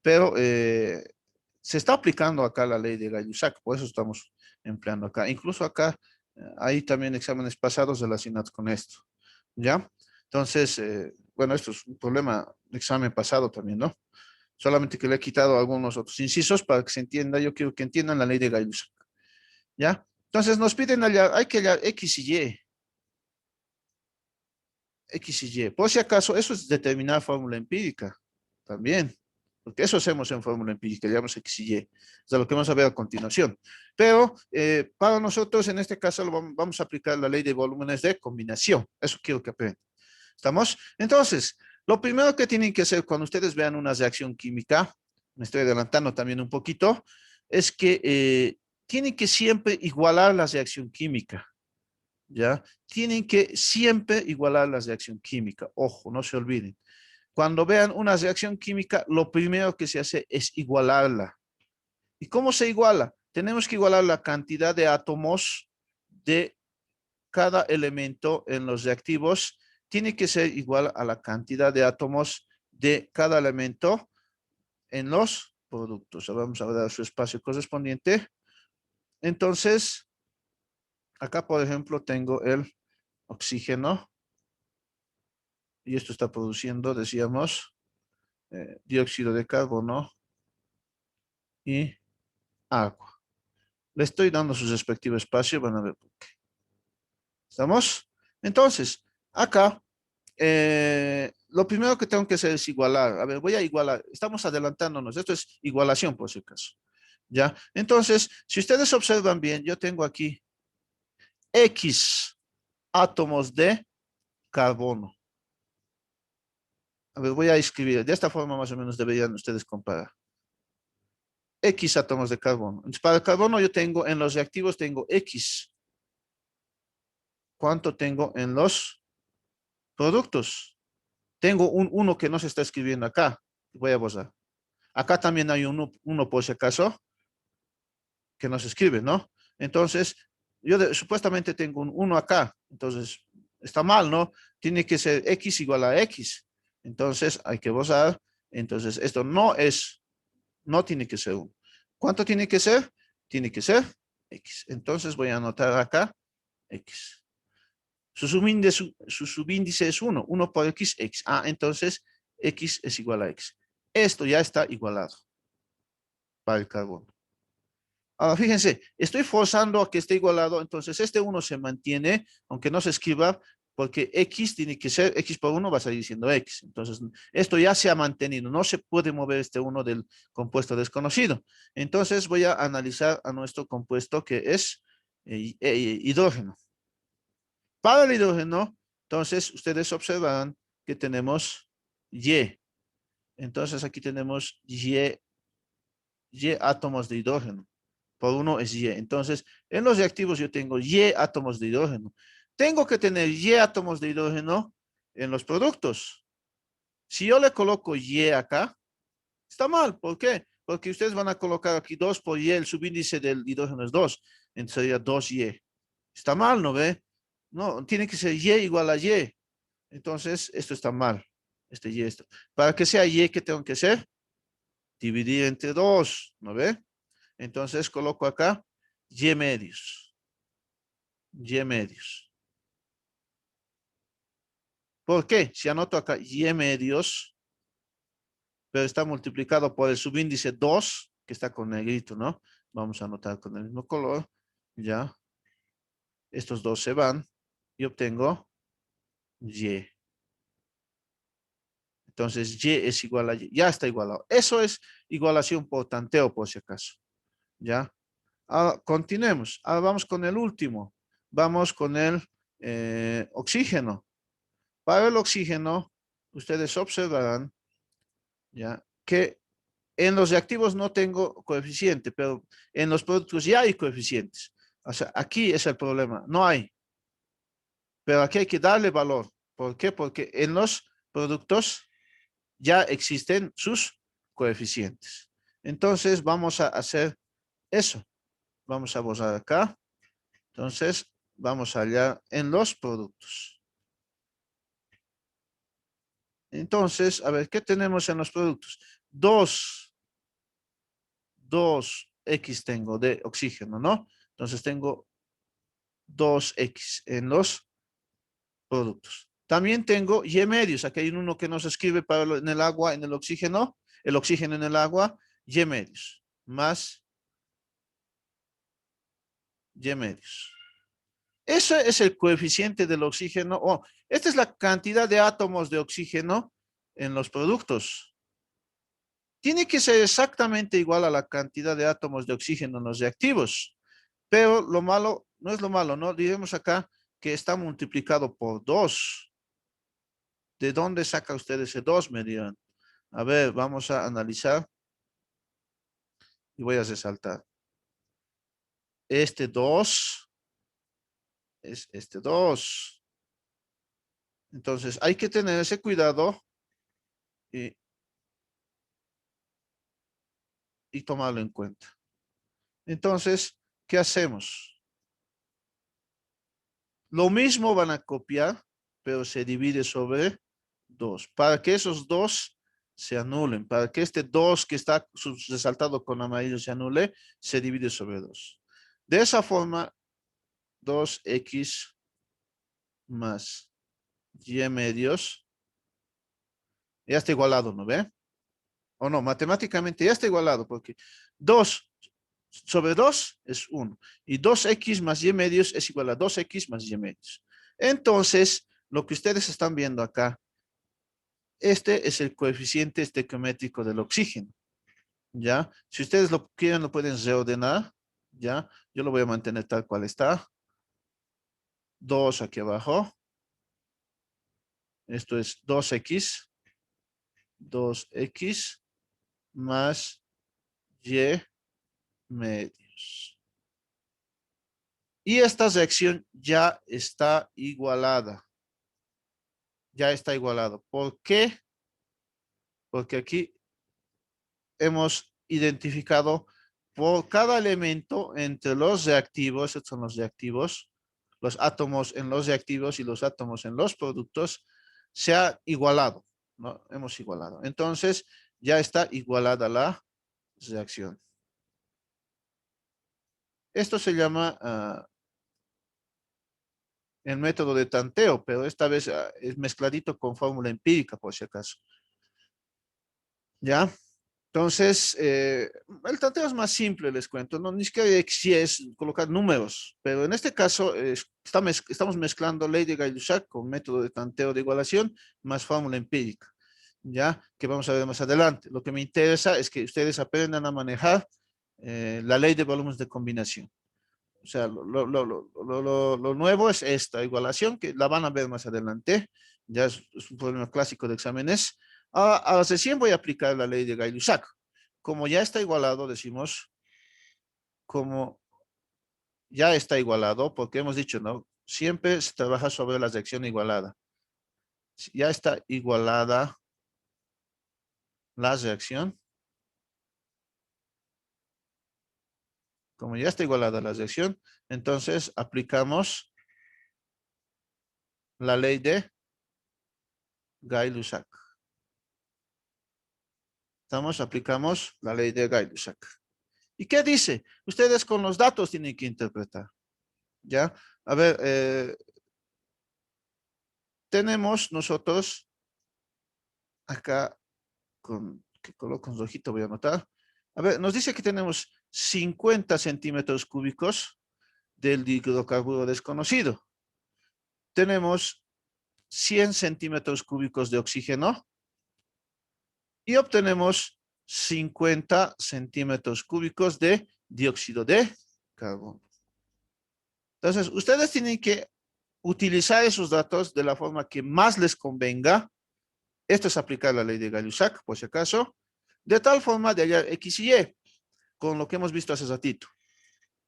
pero se está aplicando acá la ley de Gay-Lussac, por eso estamos empleando acá. Incluso acá hay también exámenes pasados relacionados con esto, ¿ya? Entonces, bueno, esto es un problema de examen pasado también, ¿no? Solamente que le he quitado algunos otros incisos para que se entienda. Yo quiero que entiendan la ley de Gay-Lussac, ¿ya? Entonces nos piden hallar, hay que hallar X y Y. X y Y. Por si acaso, eso es determinar fórmula empírica también, porque eso hacemos en fórmula empírica, llamamos X y Y, es lo que vamos a ver a continuación. Pero para nosotros, en este caso, vamos a aplicar la ley de volúmenes de combinación. Eso quiero que aprendan. ¿Estamos? Entonces, lo primero que tienen que hacer cuando ustedes vean una reacción química, me estoy adelantando también un poquito, es que tienen que siempre igualar la reacción química. ¿Ya? Tienen que siempre igualar la reacción química. Ojo, no se olviden. Cuando vean una reacción química, lo primero que se hace es igualarla. ¿Y cómo se iguala? Tenemos que igualar la cantidad de átomos de cada elemento en los reactivos. Tiene que ser igual a la cantidad de átomos de cada elemento en los productos. Vamos a dar su espacio correspondiente. Entonces, acá, por ejemplo, tengo el oxígeno. Y esto está produciendo, decíamos, dióxido de carbono y agua. Le estoy dando su respectivo espacio, van a ver por qué. ¿Estamos? Entonces, acá, lo primero que tengo que hacer es igualar. A ver, voy a igualar. Estamos adelantándonos. Esto es igualación, por si acaso. ¿Ya? Entonces, si ustedes observan bien, yo tengo aquí X átomos de carbono. A ver, voy a escribir. De esta forma más o menos deberían ustedes comparar. X átomos de carbono. Entonces, para el carbono yo tengo, en los reactivos tengo X. ¿Cuánto tengo en los productos? Tengo un 1 que no se está escribiendo acá. Voy a borrar. Acá también hay un 1 por si acaso, que no se escribe, ¿no? Entonces, yo supuestamente tengo un 1 acá. Entonces, está mal, ¿no? Tiene que ser X igual a X. Entonces, hay que borrar. Entonces, esto no es No tiene que ser 1. ¿Cuánto tiene que ser? Tiene que ser X. Entonces voy a anotar acá X. Su subíndice es 1. 1 por X, X. Ah, entonces X es igual a X. Esto ya está igualado para el carbono. Ahora, fíjense, estoy forzando a que esté igualado, entonces este 1 se mantiene, aunque no se escriba, porque X tiene que ser, X por 1 va a salir siendo X. Entonces, esto ya se ha mantenido, no se puede mover este 1 del compuesto desconocido. Entonces, voy a analizar a nuestro compuesto que es hidrógeno. Para el hidrógeno, entonces, ustedes observarán que tenemos Y. Entonces, aquí tenemos Y átomos de hidrógeno. Por 1 es Y. Entonces, en los reactivos yo tengo Y átomos de hidrógeno. Tengo que tener Y átomos de hidrógeno en los productos. Si yo le coloco Y acá, está mal. ¿Por qué? Porque ustedes van a colocar aquí 2 por Y, el subíndice del hidrógeno es 2. Entonces sería 2Y. Está mal, ¿no ve? No, tiene que ser Y igual a Y. Entonces, esto está mal. Este Y, esto. Para que sea Y, ¿qué tengo que hacer? Dividir entre 2, ¿no ve? Entonces coloco acá Y medios. Y medios. ¿Por qué? Si anoto acá Y medios, pero está multiplicado por el subíndice 2, que está con negrito, ¿no? Vamos a anotar con el mismo color. Ya. Estos dos se van y obtengo Y. Entonces Y es igual a Y. Ya está igualado. Eso es igualación por tanteo, por si acaso. ¿Ya? Ahora, continuemos. Ahora vamos con el último. Vamos con el oxígeno. Para el oxígeno, ustedes observarán, ¿ya?, que en los reactivos no tengo coeficiente, pero en los productos ya hay coeficientes. O sea, aquí es el problema. No hay. Pero aquí hay que darle valor. ¿Por qué? Porque en los productos ya existen sus coeficientes. Entonces, vamos a hacer eso. Vamos a borrar acá. Entonces, vamos allá en los productos. Entonces, a ver, ¿qué tenemos en los productos? 2X tengo de oxígeno, ¿no? Entonces tengo 2X en los productos. También tengo Y medios. Aquí hay uno que no se escribe para en el agua, en el oxígeno en el agua, Y medios, más Y medios. Ese es el coeficiente del oxígeno. Oh, esta es la cantidad de átomos de oxígeno en los productos. Tiene que ser exactamente igual a la cantidad de átomos de oxígeno en los reactivos. Pero lo malo, no es lo malo, ¿no? Diremos acá que está multiplicado por 2. ¿De dónde saca usted ese 2, me dirán? A ver, vamos a analizar y voy a resaltar. Este 2 es este 2. Entonces, hay que tener ese cuidado y tomarlo en cuenta. Entonces, ¿qué hacemos? Lo mismo van a copiar, pero se divide sobre 2. Para que esos 2 se anulen, para que este 2 que está resaltado con amarillo se anule, se divide sobre 2. De esa forma, 2X más Y medios ya está igualado, ¿no ve? O no, matemáticamente ya está igualado, porque 2 sobre 2 es 1. Y 2X más Y medios es igual a 2X más Y medios. Entonces, lo que ustedes están viendo acá, este es el coeficiente estequiométrico del oxígeno, ¿ya? Si ustedes lo quieren, lo pueden reordenar, ¿ya? Yo lo voy a mantener tal cual está. 2 aquí abajo. Esto es 2X más Y medios. Y esta reacción ya está igualada. Ya está igualado. ¿Por qué? Porque aquí hemos identificado por cada elemento entre los reactivos, estos son los reactivos, los átomos en los reactivos y los átomos en los productos, se ha igualado, ¿no? Hemos igualado. Entonces, ya está igualada la reacción. Esto se llama el método de tanteo, pero esta vez es mezcladito con fórmula empírica, por si acaso. ¿Ya? Entonces, el tanteo es más simple, les cuento, no ni siquiera si es colocar números, pero en este caso estamos mezclando ley de Gay-Lussac con método de tanteo de igualación más fórmula empírica, ya que vamos a ver más adelante. Lo que me interesa es que ustedes aprendan a manejar la ley de volúmenes de combinación. O sea, lo nuevo es esta igualación, que la van a ver más adelante. Ya es un problema clásico de exámenes. Ahora recién voy a aplicar la ley de Gay-Lussac. Como ya está igualado, decimos, como ya está igualado, porque hemos dicho, ¿no? Siempre se trabaja sobre la reacción igualada. Ya está igualada la reacción. Como ya está igualada la reacción, entonces aplicamos la ley de Gay-Lussac. Aplicamos la ley de Gay-Lussac. ¿Y qué dice? Ustedes con los datos tienen que interpretar. ¿Ya? A ver, tenemos nosotros acá, que coloco un rojito, voy a anotar. A ver, nos dice que tenemos 50 centímetros cúbicos del hidrocarburo desconocido. Tenemos 100 centímetros cúbicos de oxígeno y obtenemos 50 centímetros cúbicos de dióxido de carbono. Entonces, ustedes tienen que utilizar esos datos de la forma que más les convenga. Esto es aplicar la ley de Gay-Lussac, por si acaso, de tal forma de hallar X y Y, con lo que hemos visto hace ratito.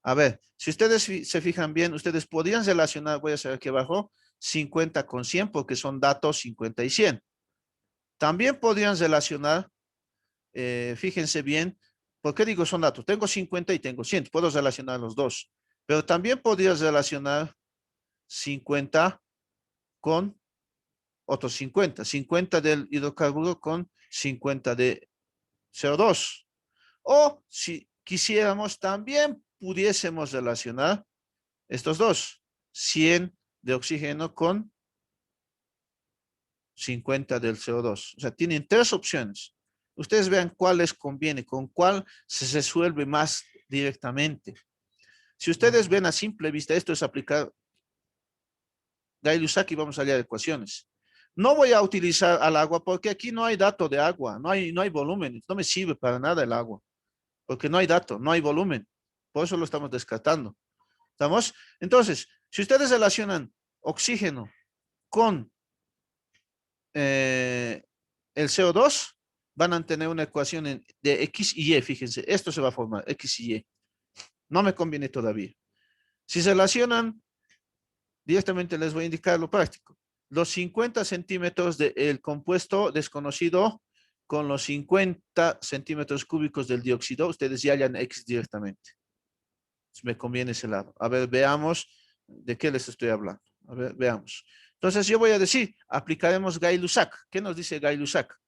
A ver, si ustedes se fijan bien, ustedes podrían relacionar, voy a hacer aquí abajo, 50 con 100, porque son datos 50 y 100. También podrían relacionar, fíjense bien, ¿por qué digo son datos? Tengo 50 y tengo 100, puedo relacionar los dos, pero también podrías relacionar 50 con otros 50. 50 del hidrocarburo con 50 de CO2. O si quisiéramos, también pudiésemos relacionar estos dos. 100 de oxígeno con 50 del CO2. O sea, tienen tres opciones. Ustedes vean cuál les conviene, con cuál se resuelve más directamente. Si ustedes ven a simple vista, esto es aplicar Gay-Lussac y vamos a hallar ecuaciones. No voy a utilizar al agua porque aquí no hay dato de agua, no hay volumen, no me sirve para nada el agua, porque no hay dato, no hay volumen. Por eso lo estamos descartando. ¿Estamos? Entonces, si ustedes relacionan oxígeno con el CO2, van a tener una ecuación de X y Y, fíjense, esto se va a formar, X y Y. No me conviene todavía. Si se relacionan, directamente les voy a indicar lo práctico. Los 50 centímetros del compuesto desconocido con los 50 centímetros cúbicos del dióxido, ustedes ya hallan X directamente. Me conviene ese lado. A ver, veamos de qué les estoy hablando. A ver, veamos. Entonces yo voy a decir, aplicaremos Gay-Lussac. ¿Qué nos dice Gay-Lussac?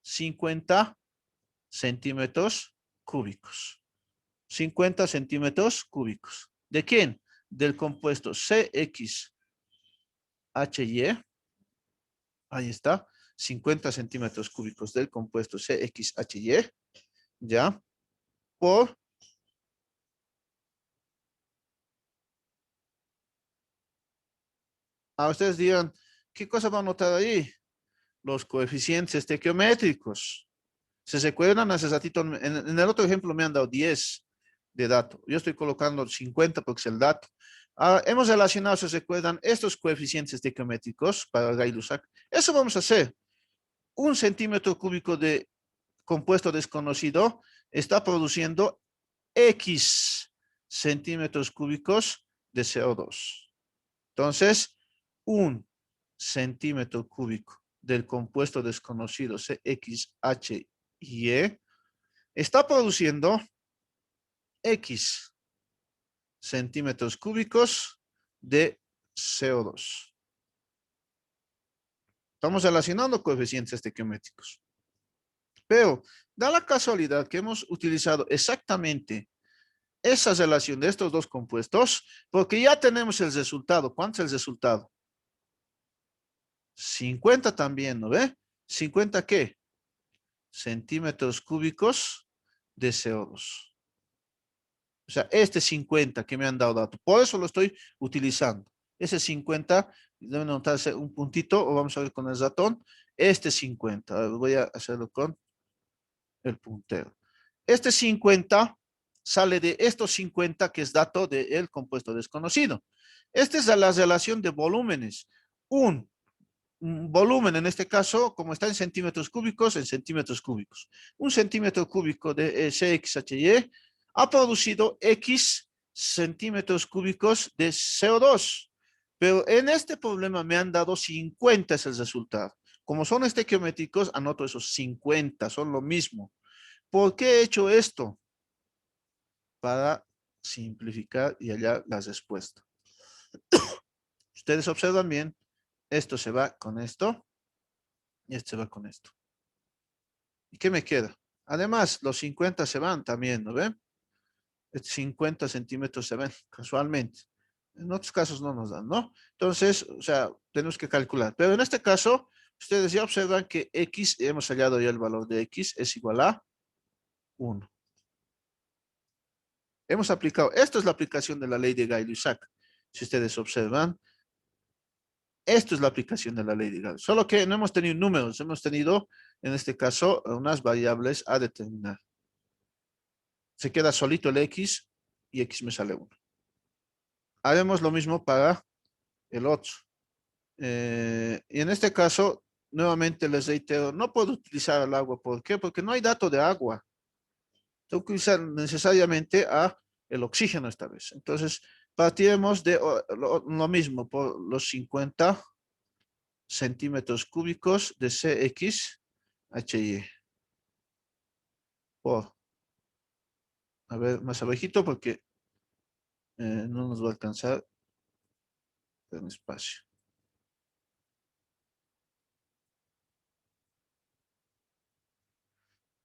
50 centímetros cúbicos. 50 centímetros cúbicos. ¿De quién? Del compuesto CXHY. Ahí está. 50 centímetros cúbicos del compuesto CXHY. ¿Ya? Por ustedes dirán, ¿qué cosa va a notar ahí? Los coeficientes estequiométricos. Si se recuerdan, hace ratito, en el otro ejemplo me han dado 10 de dato. Yo estoy colocando 50 porque es el dato. Hemos relacionado, si se recuerdan, estos coeficientes estequiométricos para Gay-Lussac. Eso vamos a hacer. 1 centímetro cúbico de compuesto desconocido está produciendo X centímetros cúbicos de CO2. Entonces, 1 centímetro cúbico del compuesto desconocido CXHY está produciendo X centímetros cúbicos de CO2. Estamos relacionando coeficientes estequiométricos. Pero da la casualidad que hemos utilizado exactamente esa relación de estos dos compuestos, porque ya tenemos el resultado. ¿Cuánto es el resultado? 50 también, ¿no ve? ¿50 qué? Centímetros cúbicos de CO2. O sea, este 50 que me han dado dato. Por eso lo estoy utilizando. Ese 50, debe notarse un puntito, o vamos a ver con el ratón. Este 50, a ver, voy a hacerlo con el puntero. Este 50 sale de estos 50 que es dato del compuesto desconocido. Esta es la relación de volúmenes. Un volumen, en este caso, como está en centímetros cúbicos, en centímetros cúbicos. Un centímetro cúbico de CXHY ha producido X centímetros cúbicos de CO2. Pero en este problema me han dado 50 es el resultado. Como son estequiométricos, anoto esos 50, son lo mismo. ¿Por qué he hecho esto? Para simplificar y hallar la respuesta. Ustedes observan bien, esto se va con esto y esto se va con esto. ¿Y qué me queda? Además, los 50 se van también, ¿no ven? 50 centímetros se ven casualmente. En otros casos no nos dan, ¿no? Entonces, o sea, tenemos que calcular. Pero en este caso, ustedes ya observan que X, hemos hallado ya el valor de X, es igual a 1. Hemos aplicado, esto es la aplicación de la ley de Gay-Lussac. Si ustedes observan, esto es la aplicación de la ley de Gay. Solo que no hemos tenido números, hemos tenido, en este caso, unas variables a determinar. Se queda solito el X y X me sale 1. Haremos lo mismo para el otro. Y en este caso, nuevamente les reitero, no puedo utilizar el agua. ¿Por qué? Porque no hay dato de agua. Tengo que usar necesariamente a el oxígeno esta vez. Entonces, partiremos de lo mismo por los 50 centímetros cúbicos de CXHY. Por, a ver, más abajito porque no nos va a alcanzar el espacio.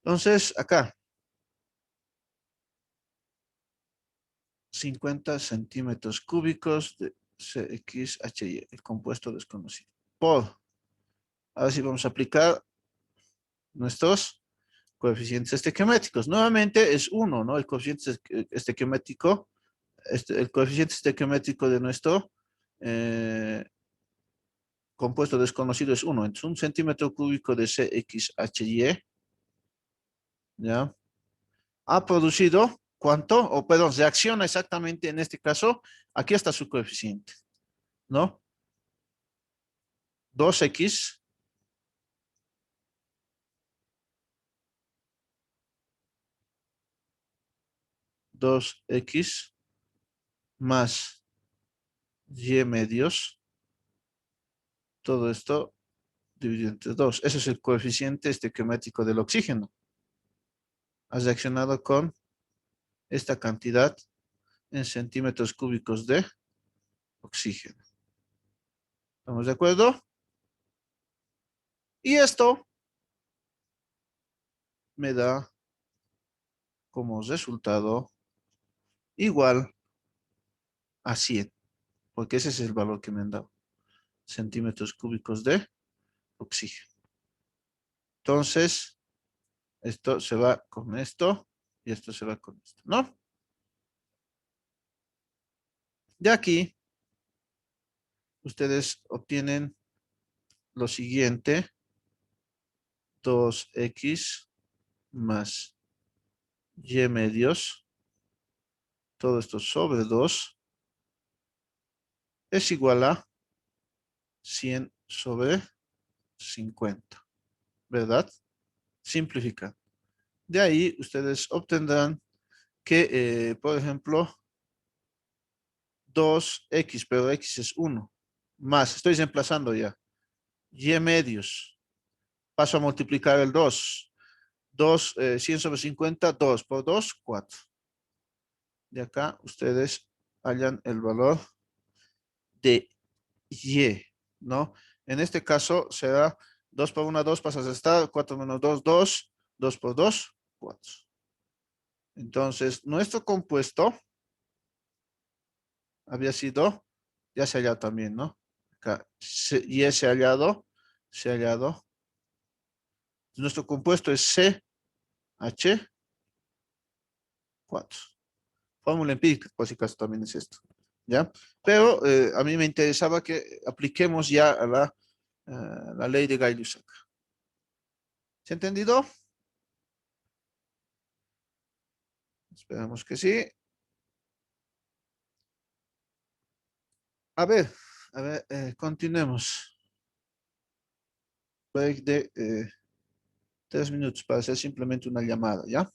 Entonces, acá, 50 centímetros cúbicos de CXHY, el compuesto desconocido. Por, ahora sí vamos a aplicar nuestros coeficientes estequiométricos. Nuevamente es 1, ¿no? El coeficiente estequiométrico, el coeficiente estequiométrico de nuestro compuesto desconocido es 1. Entonces, un centímetro cúbico de CXHY, ¿ya? Ha producido, ¿cuánto? O perdón, reacciona exactamente en este caso, aquí está su coeficiente, ¿no? 2X 2X más Y medios, todo esto dividido entre 2. Ese es el coeficiente estequiométrico del oxígeno. Ha reaccionado con esta cantidad en centímetros cúbicos de oxígeno. ¿Estamos de acuerdo? Y esto me da como resultado igual a 100, porque ese es el valor que me han dado. Centímetros cúbicos de oxígeno. Entonces, esto se va con esto y esto se va con esto, ¿no? De aquí, ustedes obtienen lo siguiente: 2X más Y medios, todo esto sobre 2, es igual a 100 sobre 50, ¿verdad? Simplifica. De ahí ustedes obtendrán que, por ejemplo, 2X, pero X es 1, más, estoy reemplazando ya, Y medios, paso a multiplicar el 2, 2, 100 sobre 50, 2 por 2, 4. De acá ustedes hallan el valor de Y, ¿no? En este caso será 2 por 1, 2, pasas a estar, 4 menos 2, 2, 2 por 2, 4. Entonces, nuestro compuesto había sido, ya se ha hallado también, ¿no? Acá, y ese hallado, se ha hallado. Nuestro compuesto es CH4. Fórmula empírica, por si acaso también es esto, ¿ya? Pero a mí me interesaba que apliquemos ya a la ley de Gay-Lussac. ¿Se ha entendido? Esperamos que sí. A ver, continuemos. Break de 3 minutos para hacer simplemente una llamada, ¿ya?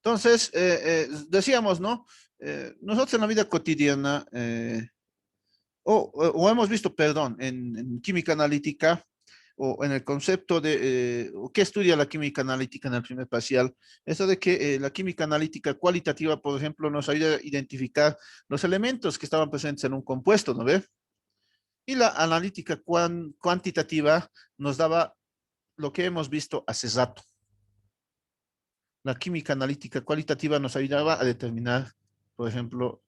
Entonces, decíamos, ¿no? Nosotros en la vida cotidiana, o hemos visto, perdón, en química analítica, o en el concepto de qué estudia la química analítica en el primer parcial, eso de que la química analítica cualitativa, por ejemplo, nos ayuda a identificar los elementos que estaban presentes en un compuesto, ¿no ve? Y la analítica cuantitativa nos daba lo que hemos visto hace rato. La química analítica cualitativa nos ayudaba a determinar, por ejemplo,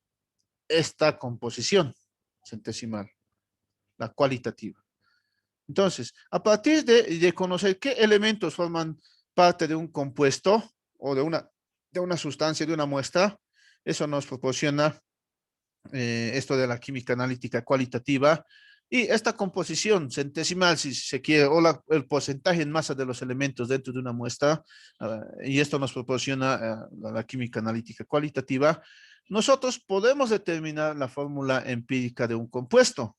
esta composición centesimal, la cualitativa. Entonces, a partir de conocer qué elementos forman parte de un compuesto o de una sustancia, de una muestra, eso nos proporciona esto de la química analítica cualitativa y esta composición centesimal, si se quiere, o el porcentaje en masa de los elementos dentro de una muestra, y esto nos proporciona la química analítica cualitativa, nosotros podemos determinar la fórmula empírica de un compuesto,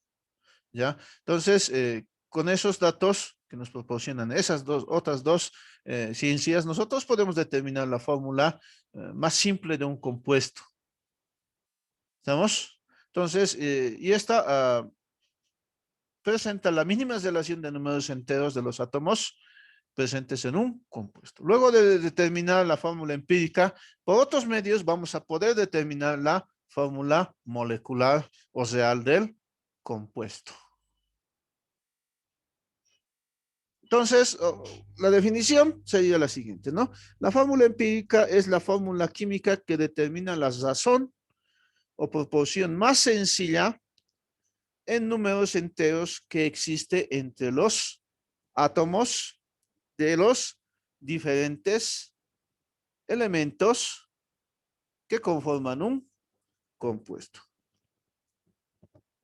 ¿ya? Entonces, con esos datos que nos proporcionan esas otras dos ciencias, nosotros podemos determinar la fórmula más simple de un compuesto. ¿Estamos? Entonces, y esta presenta la mínima relación de números enteros de los átomos presentes en un compuesto. Luego de determinar la fórmula empírica, por otros medios vamos a poder determinar la fórmula molecular o real del compuesto. Entonces, la definición sería la siguiente, ¿no? La fórmula empírica es la fórmula química que determina la razón o proporción más sencilla en números enteros que existe entre los átomos de los diferentes elementos que conforman un compuesto.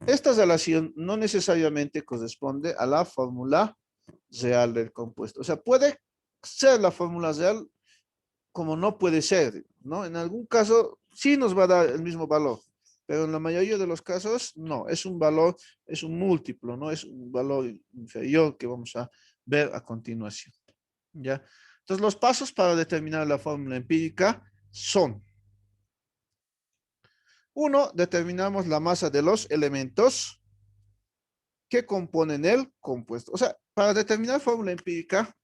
Esta relación no necesariamente corresponde a la fórmula real del compuesto. O sea, puede ser la fórmula real como no puede ser, ¿no? En algún caso sí nos va a dar el mismo valor, pero en la mayoría de los casos no, es un valor, es un múltiplo, no es un valor inferior que vamos a ver a continuación, ¿ya? Entonces, los pasos para determinar la fórmula empírica son: uno, determinamos la masa de los elementos que componen el compuesto. O sea, para determinar fórmula empírica,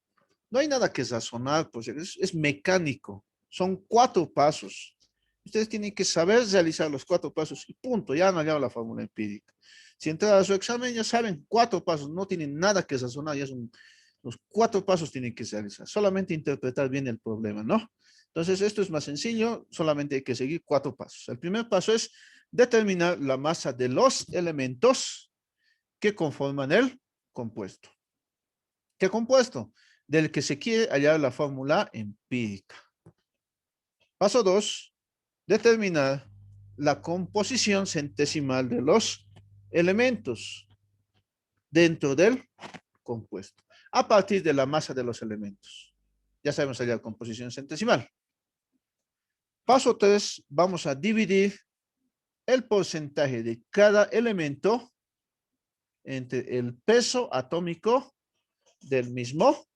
no hay nada que razonar, pues es mecánico. Son 4 pasos. Ustedes tienen que saber realizar los 4 pasos y punto, ya han hallado la fórmula empírica. Si entran a su examen, ya saben, 4 pasos, no tienen nada que razonar, ya son los 4 pasos tienen que realizar. Solamente interpretar bien el problema, ¿no? Entonces, esto es más sencillo, solamente hay que seguir 4 pasos. El primer paso es determinar la masa de los elementos que conforman el compuesto. ¿Qué compuesto? del que se quiere hallar la fórmula empírica. Paso 2. Determinar la composición centesimal de los elementos dentro del compuesto a partir de la masa de los elementos. Ya sabemos hallar composición centesimal. Paso 3. Vamos a dividir el porcentaje de cada elemento entre el peso atómico del mismo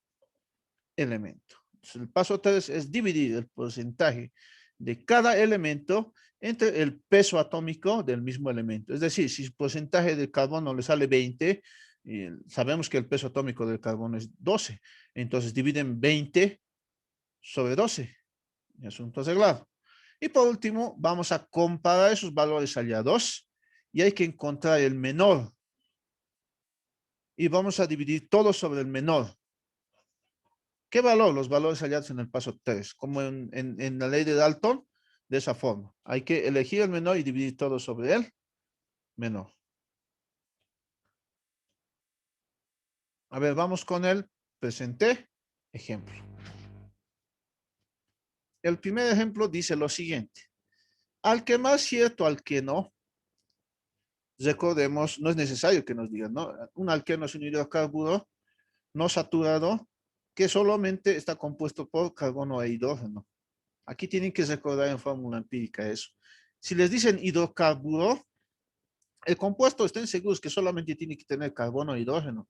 elemento. Entonces, el paso 3 es dividir el porcentaje de cada elemento entre el peso atómico del mismo elemento. Es decir, si el porcentaje del carbono le sale 20, sabemos que el peso atómico del carbono es 12. Entonces dividen 20 sobre 12. Asunto arreglado. Y por último, vamos a comparar esos valores hallados y hay que encontrar el menor. Y vamos a dividir todo sobre el menor. ¿Qué valor? Los valores hallados en el paso 3, como en la ley de Dalton, de esa forma. Hay que elegir el menor y dividir todo sobre el menor. A ver, vamos con el presente ejemplo. El primer ejemplo dice lo siguiente. Al que más cierto, al que no. Recordemos, no es necesario que nos digan, ¿no? Un alqueno es un hidrocarburo no saturado que solamente está compuesto por carbono e hidrógeno. Aquí tienen que recordar en fórmula empírica eso. Si les dicen hidrocarburo, el compuesto, estén seguros que solamente tiene que tener carbono e hidrógeno.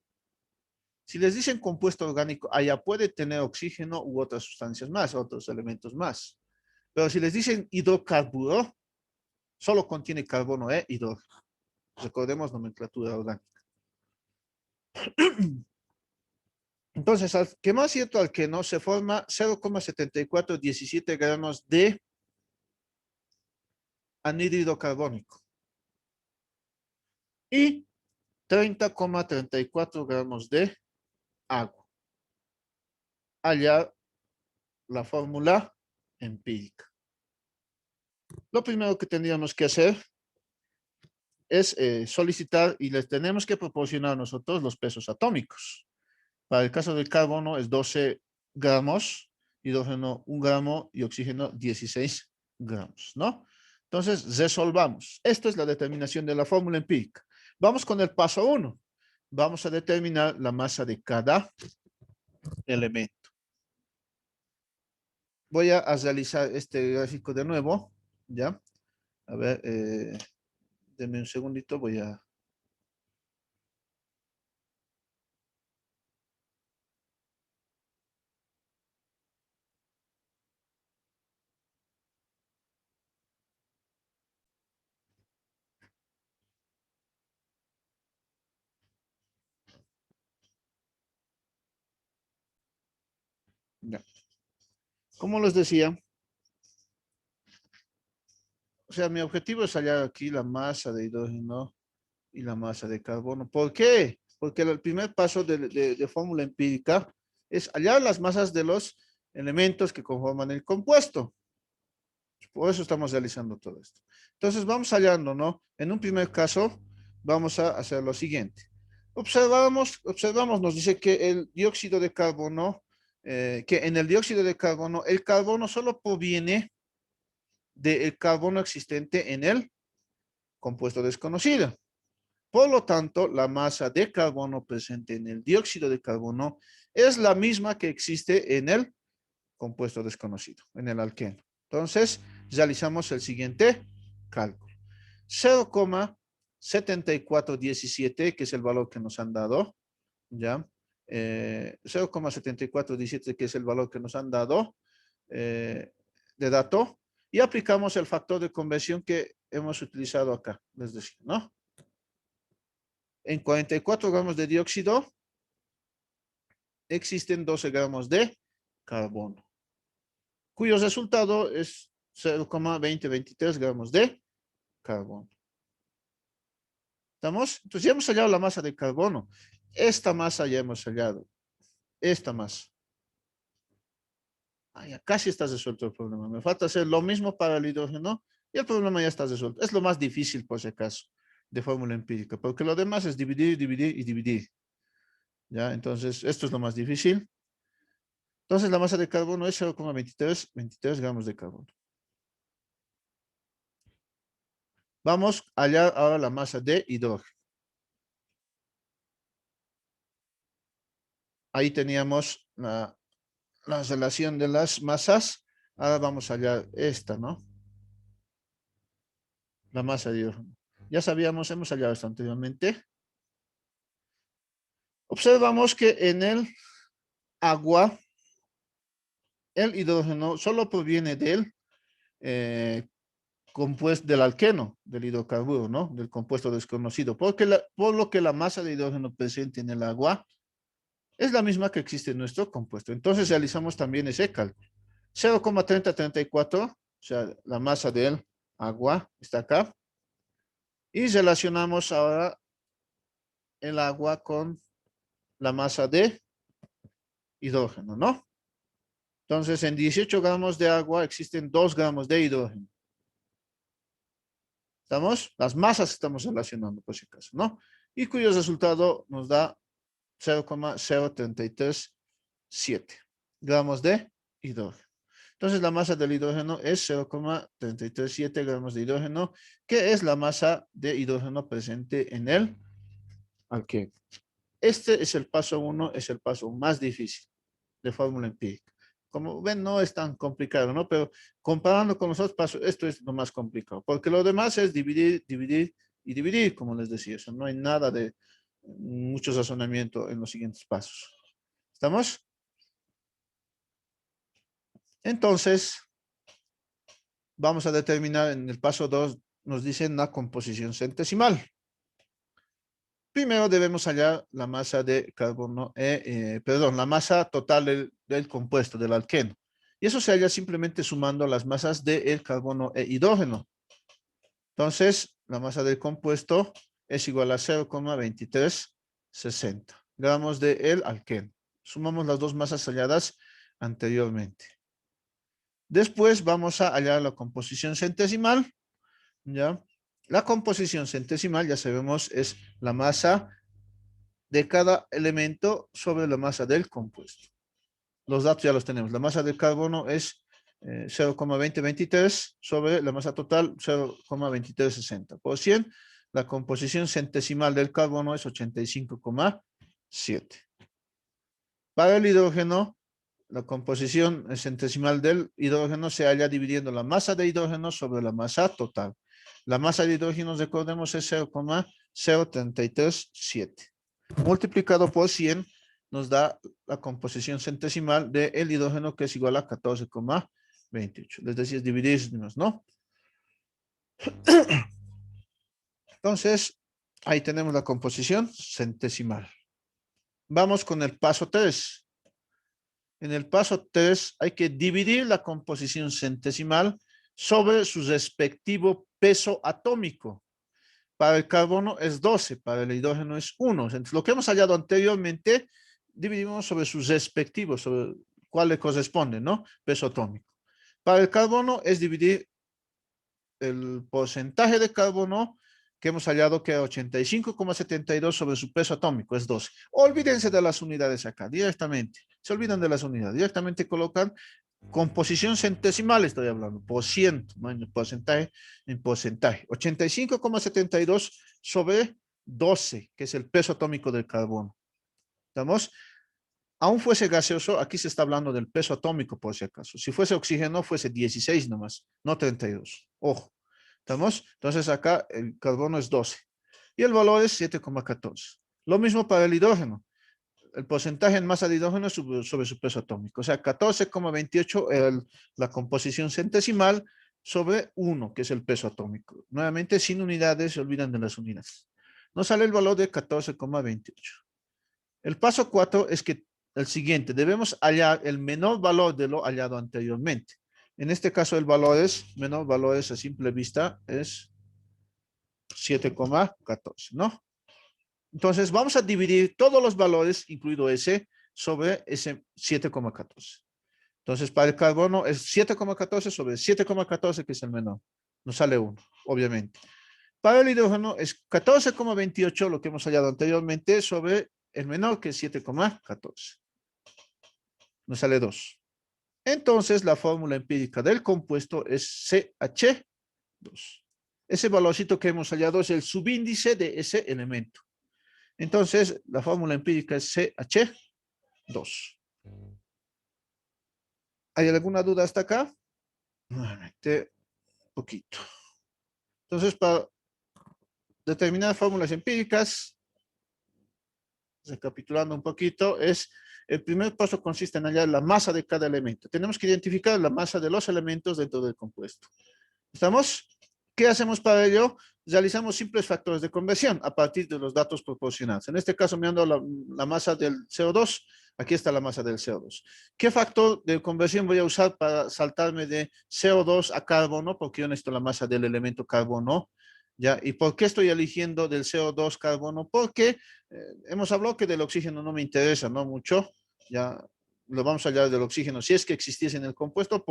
Si les dicen compuesto orgánico, allá puede tener oxígeno u otras sustancias más, otros elementos más. Pero si les dicen hidrocarburo, solo contiene carbono e hidrógeno. Recordemos nomenclatura orgánica. Entonces, al que más cierto al que no, se forma 0,7417 gramos de anhídrido carbónico y 30,34 gramos de agua. Hallar la fórmula empírica. Lo primero que tendríamos que hacer es solicitar y les tenemos que proporcionar nosotros los pesos atómicos. Para el caso del carbono es 12 gramos, hidrógeno 1 gramo y oxígeno 16 gramos, ¿no? Entonces, resolvamos. Esta es la determinación de la fórmula empírica. Vamos con el paso 1. Vamos a determinar la masa de cada elemento. Voy a realizar este gráfico de nuevo, ¿ya? A ver, denme un segundito, voy a... Ya. Como les decía, o sea, mi objetivo es hallar aquí la masa de hidrógeno y la masa de carbono. ¿Por qué? Porque el primer paso de fórmula empírica es hallar las masas de los elementos que conforman el compuesto. Por eso estamos realizando todo esto. Entonces vamos hallando, ¿no? En un primer caso vamos a hacer lo siguiente. Observamos, nos dice que el dióxido de carbono, que en el dióxido de carbono, el carbono solo proviene del carbono existente en el compuesto desconocido. Por lo tanto, la masa de carbono presente en el dióxido de carbono es la misma que existe en el compuesto desconocido, en el alqueno. Entonces, realizamos el siguiente cálculo. 0,7417, que es el valor que nos han dado, ¿ya? 0,7417, que es el valor que nos han dado de dato, y aplicamos el factor de conversión que hemos utilizado acá, es decir, ¿no? En 44 gramos de dióxido existen 12 gramos de carbono, cuyo resultado es 0,2023 gramos de carbono. ¿Estamos? Entonces ya hemos hallado la masa de carbono. Esta masa ya hemos hallado. Esta masa. Ya casi está resuelto el problema. Me falta hacer lo mismo para el hidrógeno y el problema ya está resuelto. Es lo más difícil, por si acaso, de fórmula empírica, porque lo demás es dividir, dividir y dividir. ¿Ya? Entonces, esto es lo más difícil. Entonces la masa de carbono es 0,23 gramos de carbono. Vamos a hallar ahora la masa de hidrógeno. Ahí teníamos la relación de las masas. Ahora vamos a hallar esta, ¿no? La masa de hidrógeno. Ya sabíamos, hemos hallado esto anteriormente. Observamos que en el agua, el hidrógeno solo proviene del compuesto del alqueno, del hidrocarburo, ¿no? Del compuesto desconocido. Por lo que la masa de hidrógeno presente en el agua es la misma que existe en nuestro compuesto. Entonces realizamos también ese cálculo. 0,3034, o sea, la masa del agua está acá. Y relacionamos ahora el agua con la masa de hidrógeno, ¿no? Entonces, en 18 gramos de agua existen 2 gramos de hidrógeno. ¿Estamos? Las masas estamos relacionando, por si acaso, ¿no? Y cuyo resultado nos da 0,0337 gramos de hidrógeno. Entonces, la masa del hidrógeno es 0,337 gramos de hidrógeno, que es la masa de hidrógeno presente en el alqueno. Este es el paso 1, es el paso más difícil de fórmula empírica. Como ven, no es tan complicado, ¿no? Pero comparando con los otros pasos, esto es lo más complicado, porque lo demás es dividir, dividir y dividir, como les decía. Eso no hay nada de mucho razonamiento en los siguientes pasos. ¿Estamos? Entonces, vamos a determinar en el paso 2, nos dicen la composición centesimal. Primero debemos hallar la masa de carbono, perdón, la masa total del compuesto, del alqueno. Y eso se halla simplemente sumando las masas del carbono e hidrógeno. Entonces, la masa del compuesto es igual a 0,2360 gramos de el alqueno. Sumamos las dos masas halladas anteriormente. Después vamos a hallar la composición centesimal, ¿ya? La composición centesimal, ya sabemos, es la masa de cada elemento sobre la masa del compuesto. Los datos ya los tenemos. La masa del carbono es 0,2023 sobre la masa total 0,2360. Por 100, la composición centesimal del carbono es 85,7. Para el hidrógeno, la composición centesimal del hidrógeno se halla dividiendo la masa de hidrógeno sobre la masa total. La masa de hidrógeno, recordemos, es 0,0337. Multiplicado por 100 nos da la composición centesimal del hidrógeno, que es igual a 14,28. Les decía, dividirnos, ¿no? Entonces, ahí tenemos la composición centesimal. Vamos con el paso 3. En el paso 3 hay que dividir la composición centesimal sobre su respectivo peso atómico. Para el carbono es 12, para el hidrógeno es 1. Entonces, lo que hemos hallado anteriormente, dividimos sobre sus respectivos, sobre cuál le corresponde, ¿no? Peso atómico. Para el carbono es dividir el porcentaje de carbono que hemos hallado, que es 85,72 sobre su peso atómico, es 12. Olvídense de las unidades acá, directamente. Se olvidan de las unidades, directamente colocan composición centesimal, estoy hablando, por ciento, ¿no? En porcentaje, en porcentaje. 85,72 sobre 12, que es el peso atómico del carbono. ¿Estamos? Aún fuese gaseoso, aquí se está hablando del peso atómico, por si acaso. Si fuese oxígeno, fuese 16 nomás, no 32. Ojo. ¿Estamos? Entonces acá el carbono es 12. Y el valor es 7,14. Lo mismo para el hidrógeno. El porcentaje en masa de hidrógeno sobre su peso atómico. O sea, 14,28 la composición centesimal sobre 1, que es el peso atómico. Nuevamente, sin unidades, se olvidan de las unidades. Nos sale el valor de 14,28. El paso 4 es que el siguiente, debemos hallar el menor valor de lo hallado anteriormente. En este caso, el menor valor es a simple vista, es 7,14, ¿no? Entonces, vamos a dividir todos los valores, incluido ese, sobre ese 7,14. Entonces, para el carbono es 7,14 sobre 7,14, que es el menor. Nos sale 1, obviamente. Para el hidrógeno es 14,28, lo que hemos hallado anteriormente, sobre el menor, que es 7,14. nos sale 2. Entonces, la fórmula empírica del compuesto es CH2. Ese valorcito que hemos hallado es el subíndice de ese elemento. Entonces, la fórmula empírica es CH2. ¿Hay alguna duda hasta acá? Nuevamente, poquito. Entonces, para determinar fórmulas empíricas, recapitulando un poquito, el primer paso consiste en hallar la masa de cada elemento. Tenemos que identificar la masa de los elementos dentro del compuesto. ¿Estamos? ¿Qué hacemos para ello? Realizamos simples factores de conversión a partir de los datos proporcionados. En este caso, mirando la masa del CO2, aquí está la masa del CO2. ¿Qué factor de conversión voy a usar para saltarme de CO2 a carbono? Porque yo necesito la masa del elemento carbono. ¿Ya? ¿Y por qué estoy eligiendo del CO2 carbono? Porque hemos hablado que del oxígeno no me interesa, ¿no? Mucho. Ya lo vamos a hablar del oxígeno si es que existiese en el compuesto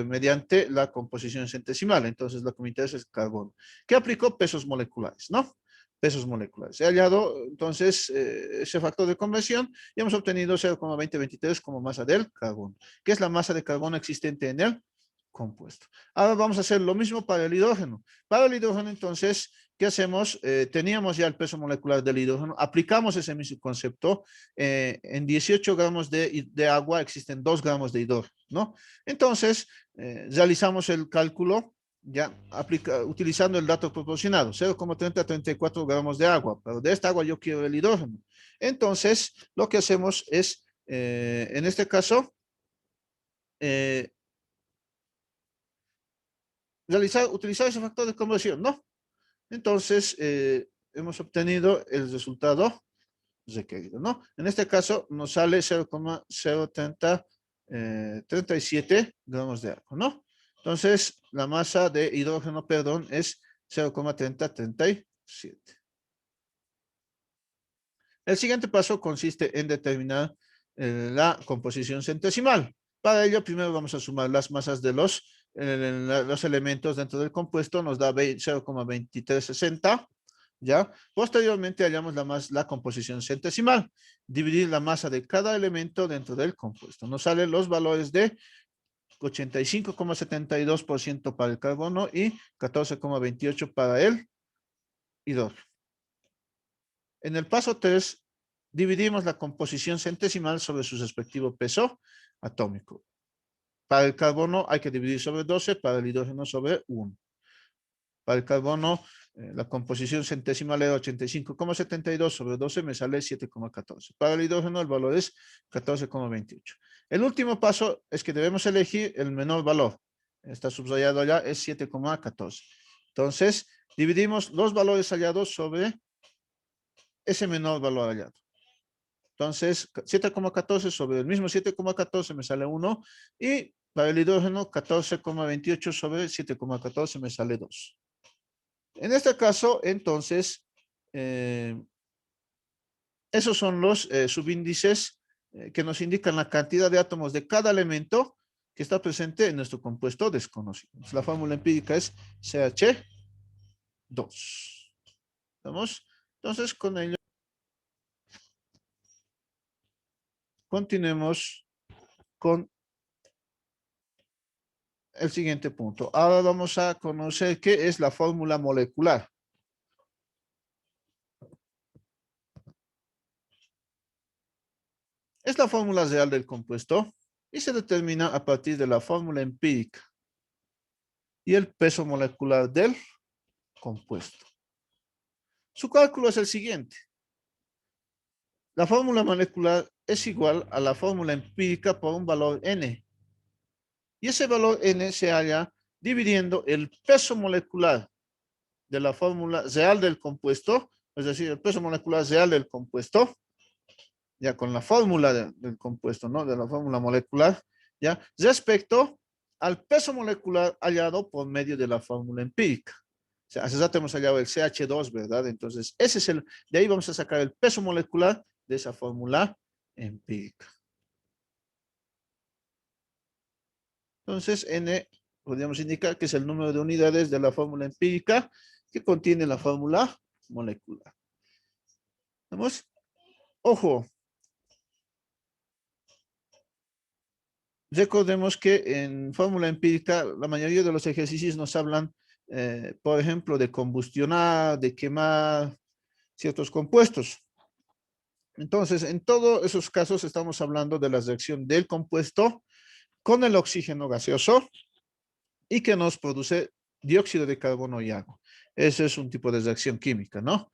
mediante la composición centesimal. Entonces, lo que me interesa es el carbono. ¿Qué aplicó? Pesos moleculares, ¿no? Pesos moleculares. He hallado, entonces, ese factor de conversión y hemos obtenido 0,2023 como masa del carbono. ¿Qué es la masa de carbono existente en el compuesto? Ahora vamos a hacer lo mismo para el hidrógeno. Para el hidrógeno, entonces, ¿qué hacemos? Teníamos ya el peso molecular del hidrógeno, aplicamos ese mismo concepto. En 18 gramos de agua existen 2 gramos de hidrógeno, ¿no? Entonces, realizamos el cálculo ya utilizando el dato proporcionado, 0,3034 gramos de agua, pero de esta agua yo quiero el hidrógeno. Entonces, lo que hacemos es, en este caso, utilizar ese factor de conversión, ¿no? Entonces, hemos obtenido el resultado requerido, ¿no? En este caso, nos sale 0,037 gramos de agua, ¿no? Entonces, la masa de hidrógeno, perdón, es 0,3037. El siguiente paso consiste en determinar la composición centesimal. Para ello, primero vamos a sumar las masas de los elementos dentro del compuesto, nos da 0,2360, ¿ya? Posteriormente hallamos la composición centesimal, dividir la masa de cada elemento dentro del compuesto. Nos salen los valores de 85,72% para el carbono y 14,28% para el hidrógeno. En el paso 3, dividimos la composición centesimal sobre su respectivo peso atómico. Para el carbono hay que dividir sobre 12, para el hidrógeno sobre 1. Para el carbono, la composición centesimal era 85,72 sobre 12, me sale 7,14. Para el hidrógeno, el valor es 14,28. El último paso es que debemos elegir el menor valor. Está subrayado allá, es 7,14. Entonces, dividimos los valores hallados sobre ese menor valor hallado. Entonces, 7,14 sobre el mismo 7,14 me sale 1 y para el hidrógeno 14,28 sobre 7,14 me sale 2. En este caso, entonces, esos son los subíndices que nos indican la cantidad de átomos de cada elemento que está presente en nuestro compuesto desconocido. La fórmula empírica es CH2. ¿Estamos? Entonces, con ello, continuemos con el siguiente punto. Ahora vamos a conocer qué es la fórmula molecular. Es la fórmula real del compuesto y se determina a partir de la fórmula empírica y el peso molecular del compuesto. Su cálculo es el siguiente. La fórmula molecular es igual a la fórmula empírica por un valor n. Y ese valor n se halla dividiendo el peso molecular de la fórmula real del compuesto, es decir, el peso molecular real del compuesto, ya con la fórmula del compuesto, ¿no? De la fórmula molecular, ya, respecto al peso molecular hallado por medio de la fórmula empírica. O sea, hace rato hemos hallado el CH2, ¿verdad? Entonces, de ahí vamos a sacar el peso molecular de esa fórmula empírica. Entonces, N podríamos indicar que es el número de unidades de la fórmula empírica que contiene la fórmula molecular. ¿Vamos? Ojo. Recordemos que en fórmula empírica la mayoría de los ejercicios nos hablan, por ejemplo, de combustionar, de quemar ciertos compuestos. Entonces, en todos esos casos estamos hablando de la reacción del compuesto con el oxígeno gaseoso y que nos produce dióxido de carbono y agua. Ese es un tipo de reacción química, ¿no?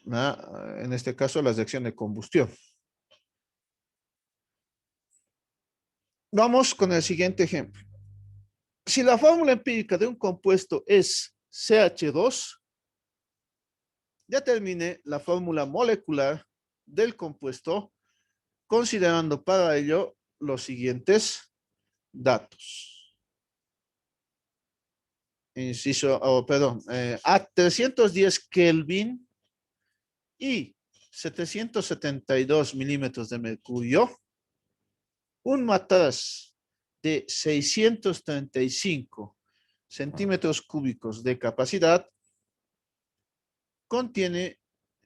En este caso, la reacción de combustión. Vamos con el siguiente ejemplo. Si la fórmula empírica de un compuesto es CH2, determine la fórmula molecular del compuesto considerando para ello los siguientes datos. Inciso, perdón, a 310 Kelvin y 772 milímetros de mercurio, un matraz de 635 centímetros cúbicos de capacidad contiene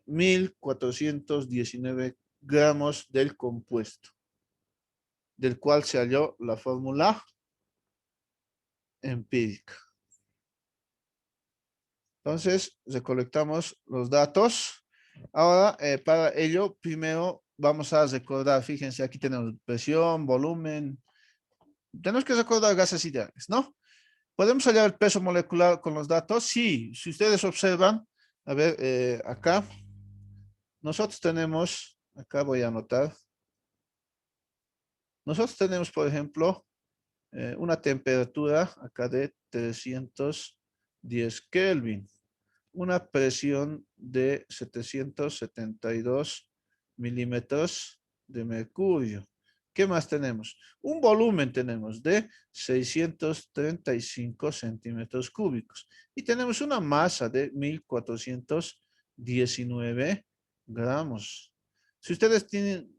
1419 gramos del compuesto, del cual se halló la fórmula empírica. Entonces, recolectamos los datos. Ahora, para ello, primero vamos a recordar, fíjense, aquí tenemos presión, volumen. Tenemos que recordar gases ideales, ¿no? ¿Podemos hallar el peso molecular con los datos? Sí, si ustedes observan, a ver, acá, nosotros tenemos, acá voy a anotar, nosotros tenemos, por ejemplo, una temperatura acá de 310 Kelvin, una presión de 772 milímetros de mercurio. ¿Qué más tenemos? Un volumen tenemos de 635 centímetros cúbicos y tenemos una masa de 1419 gramos. Si ustedes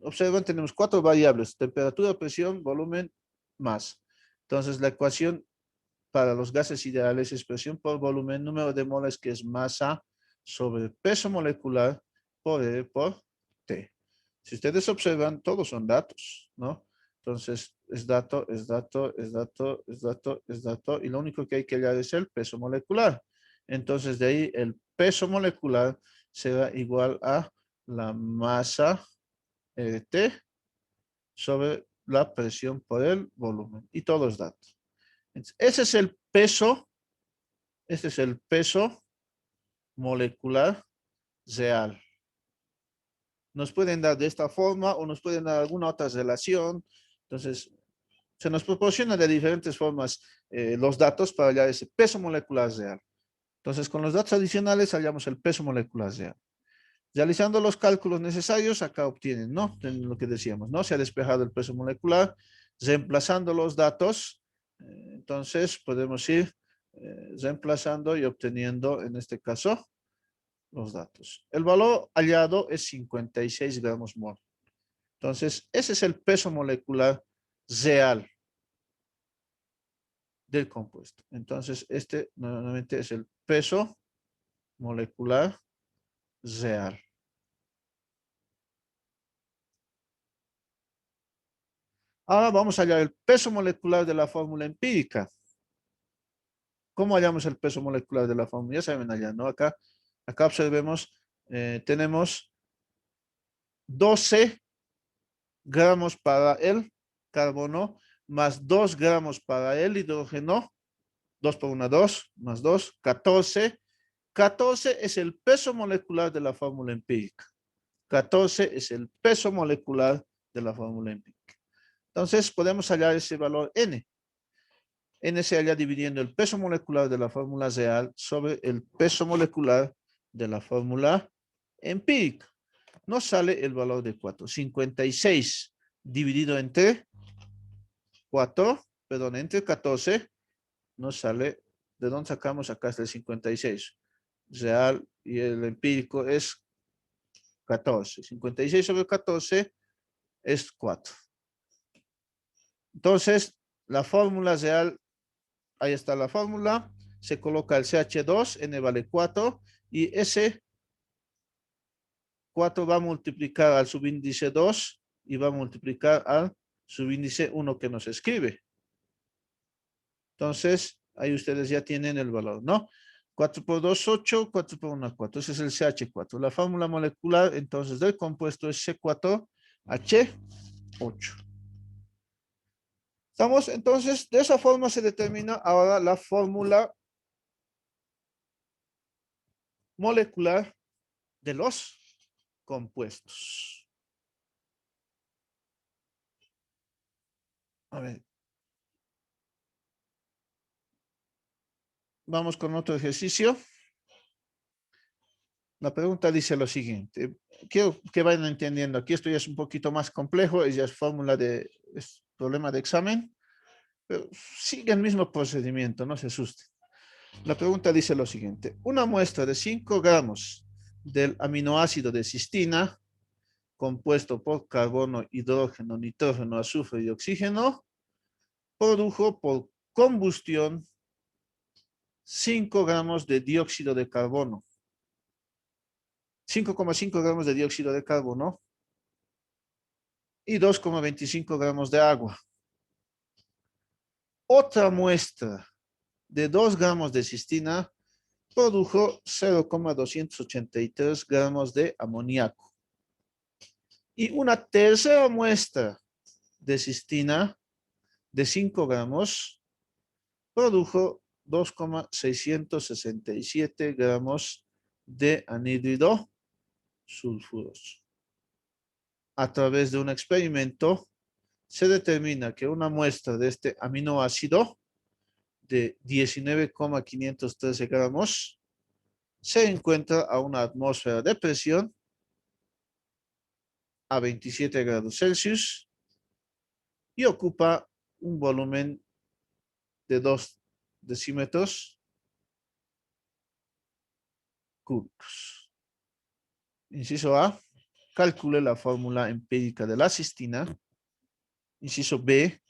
observan, tenemos cuatro variables: temperatura, presión, volumen, masa. Entonces, la ecuación para los gases ideales es presión por volumen, número de moles, que es masa, sobre peso molecular por E por T. Si ustedes observan, todos son datos, ¿no? Entonces, es dato, es dato, es dato, es dato, es dato, y lo único que hay que hallar es el peso molecular. Entonces, de ahí el peso molecular será igual a la masa T sobre la presión por el volumen, y todos datos. Ese es el peso, este es el peso molecular real. Nos pueden dar de esta forma o nos pueden dar alguna otra relación. Entonces, se nos proporciona de diferentes formas los datos para hallar ese peso molecular real. Entonces, con los datos adicionales hallamos el peso molecular real. Realizando los cálculos necesarios, acá obtienen, ¿no? Lo que decíamos, ¿no? Se ha despejado el peso molecular, reemplazando los datos. Entonces, podemos ir reemplazando y obteniendo, en este caso, los datos. El valor hallado es 56 gramos mol. Entonces, ese es el peso molecular real del compuesto. Entonces, este nuevamente es el peso molecular real. Ahora vamos a hallar el peso molecular de la fórmula empírica. ¿Cómo hallamos el peso molecular de la fórmula? Ya saben allá, ¿no? Acá observemos, tenemos 12 gramos para el carbono, más 2 gramos para el hidrógeno, 2 por 1, 2, más 2, 14. 14 es el peso molecular de la fórmula empírica. 14 es el peso molecular de la fórmula empírica. Entonces, podemos hallar ese valor N. N se halla dividiendo el peso molecular de la fórmula real sobre el peso molecular de la fórmula empírica. Nos sale el valor de 4. 56 dividido entre 4, perdón, entre 14, nos sale, ¿de dónde sacamos? Acá está el 56. Real y el empírico es 14. 56 sobre 14 es 4. Entonces, la fórmula real, ahí está la fórmula, se coloca el CH2, N vale 4, y ese 4 va a multiplicar al subíndice 2 y va a multiplicar al subíndice 1 que nos escribe. Entonces, ahí ustedes ya tienen el valor, ¿no? 4 por 2, 8, 4 por 1, 4. Ese es el CH4. La fórmula molecular, entonces, del compuesto es C4H8. ¿Estamos? Entonces, de esa forma se determina ahora la fórmula molecular de los compuestos. A ver. Vamos con otro ejercicio. La pregunta dice lo siguiente. Quiero que vayan entendiendo. Aquí esto ya es un poquito más complejo. Ya es fórmula es problema de examen. Pero sigue el mismo procedimiento. No se asusten. La pregunta dice lo siguiente. Una muestra de 5 gramos del aminoácido de cistina, compuesto por carbono, hidrógeno, nitrógeno, azufre y oxígeno, produjo por combustión 5 gramos de dióxido de carbono. 5,5 gramos de dióxido de carbono y 2,25 gramos de agua. Otra muestra de 2 gramos de cistina produjo 0,283 gramos de amoníaco. Y una tercera muestra de cistina de 5 gramos produjo 2,667 gramos de anhídrido sulfuroso. A través de un experimento se determina que una muestra de este aminoácido de 19,513 gramos se encuentra a una atmósfera de presión a 27 grados Celsius y ocupa un volumen de 2 decímetros cúbicos. Inciso A, calcule la fórmula empírica de la cistina. Inciso B,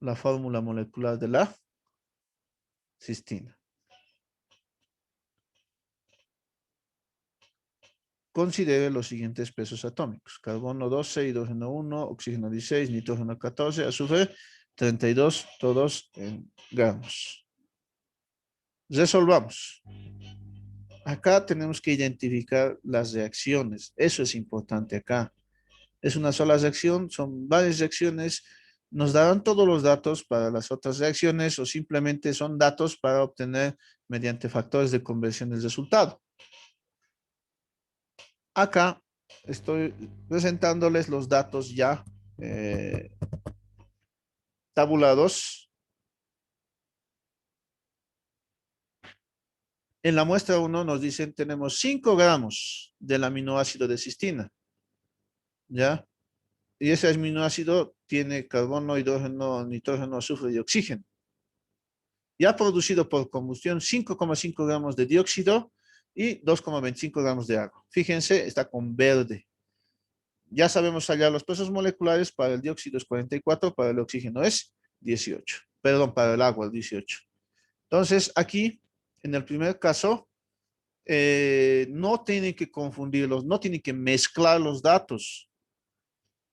la fórmula molecular de la cistina. Considere los siguientes pesos atómicos. Carbono 12, hidrógeno 1, oxígeno 16, nitrógeno 14, azufre 32, todos en gramos. Resolvamos. Acá tenemos que identificar las reacciones. Eso es importante acá. Es una sola reacción, son varias reacciones. Nos darán todos los datos para las otras reacciones o simplemente son datos para obtener mediante factores de conversión el resultado. Acá estoy presentándoles los datos ya tabulados. En la muestra 1 nos dicen tenemos 5 gramos del aminoácido de cistina. ¿Ya? Y ese aminoácido tiene carbono, hidrógeno, nitrógeno, azufre y oxígeno. Y ha producido por combustión 5,5 gramos de dióxido y 2,25 gramos de agua. Fíjense, está con verde. Ya sabemos hallar los pesos moleculares. Para el dióxido es 44, para el oxígeno es 18. Perdón, para el agua es 18. Entonces, aquí, en el primer caso, no tienen que confundirlos, no tienen que mezclar los datos.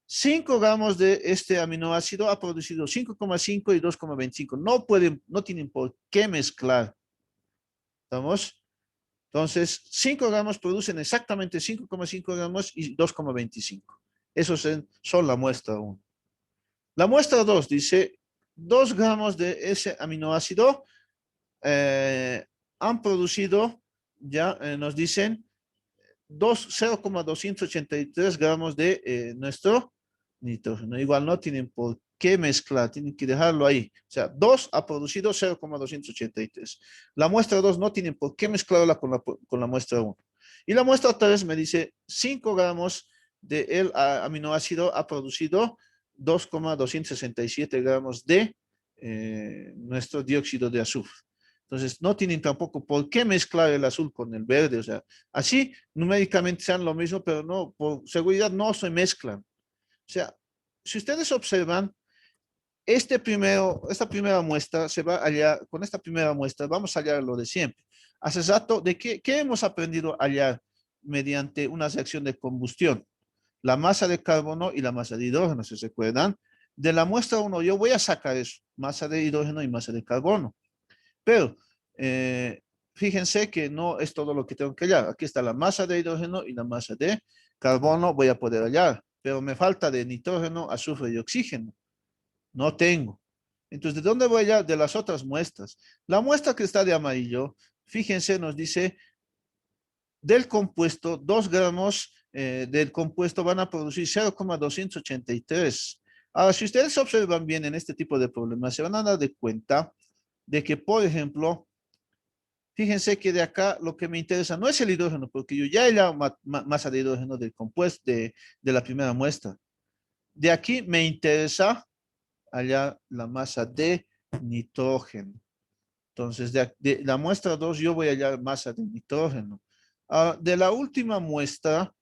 5 gramos de este aminoácido ha producido 5,5 y 2,25. No tienen por qué mezclar. ¿Estamos? Entonces, 5 gramos producen exactamente 5,5 gramos y 2,25. Esos son la muestra 1. La muestra 2 dice 2 gramos de ese aminoácido han producido, ya nos dicen, 0,283 gramos de nuestro nitrógeno. Igual no tienen por qué mezclar, tienen que dejarlo ahí. O sea, 2 ha producido 0,283. La muestra 2 no tienen por qué mezclarla con la muestra 1. Y la muestra 3 me dice 5 gramos del aminoácido ha producido 2,267 gramos de nuestro dióxido de azufre. Entonces, no tienen tampoco por qué mezclar el azul con el verde. O sea, así numéricamente sean lo mismo, pero no, por seguridad no se mezclan. O sea, si ustedes observan, esta primera muestra se va a hallar, con esta primera muestra vamos a hallar lo de siempre. Hace rato, ¿qué hemos aprendido a hallar mediante una reacción de combustión? la masa de carbono y la masa de hidrógeno, si se recuerdan. De la muestra 1 yo voy a sacar eso, masa de hidrógeno y masa de carbono. Pero fíjense que no es todo lo que tengo que hallar. Aquí está la masa de hidrógeno y la masa de carbono, voy a poder hallar. Pero me falta de nitrógeno, azufre y oxígeno. No tengo. Entonces, ¿de dónde voy a hallar? De las otras muestras. La muestra que está de amarillo, fíjense, nos dice del compuesto, 2 gramos del compuesto van a producir 0,283. Ahora, si ustedes observan bien en este tipo de problemas, se van a dar de cuenta de que, por ejemplo, fíjense que de acá lo que me interesa no es el hidrógeno, porque yo ya he la masa de hidrógeno del compuesto de la primera muestra. De aquí me interesa hallar la masa de nitrógeno. Entonces, de la muestra 2 yo voy a hallar masa de nitrógeno. De la última muestra,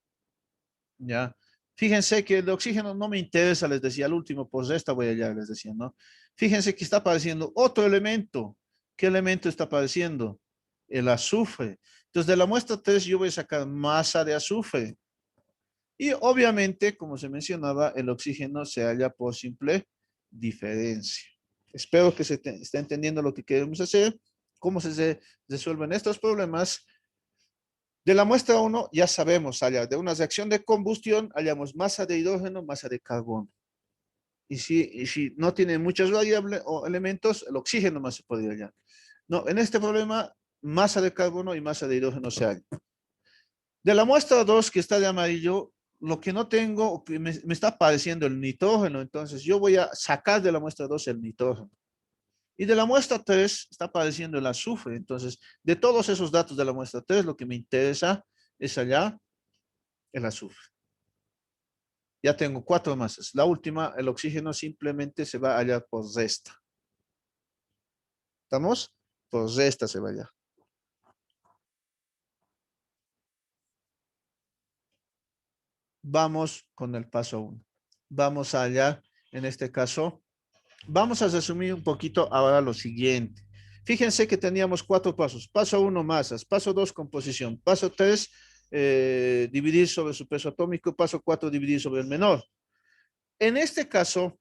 ya, fíjense que el oxígeno no me interesa, les decía, al último, pues esta voy a hallar, les decía, ¿no? Fíjense que está apareciendo otro elemento. ¿Qué elemento está apareciendo? El azufre. Entonces, de la muestra 3 yo voy a sacar masa de azufre. Y obviamente, como se mencionaba, el oxígeno se halla por simple diferencia. Espero que se esté entendiendo lo que queremos hacer, cómo se resuelven estos problemas. De la muestra 1 ya sabemos hallar de una reacción de combustión, hallamos masa de hidrógeno, masa de carbono. Y si no tiene muchas variables o elementos, el oxígeno más se podría hallar. No, en este problema, masa de carbono y masa de hidrógeno se hallan. De la muestra 2 que está de amarillo, lo que no tengo, que me está apareciendo el nitrógeno, entonces yo voy a sacar de la muestra 2 el nitrógeno. Y de la muestra 3 está apareciendo el azufre, entonces de todos esos datos de la muestra 3, lo que me interesa es hallar el azufre. Ya tengo 4 masas. La última, el oxígeno, simplemente se va a hallar por resta. ¿Estamos? Por resta se va a hallar. Vamos con el paso 1. Vamos a hallar, en este caso, vamos a resumir un poquito ahora lo siguiente. Fíjense que teníamos 4 pasos. Paso 1, masas. Paso 2, composición. Paso 3, dividir sobre su peso atómico. Paso 4, dividir sobre el menor. En este caso,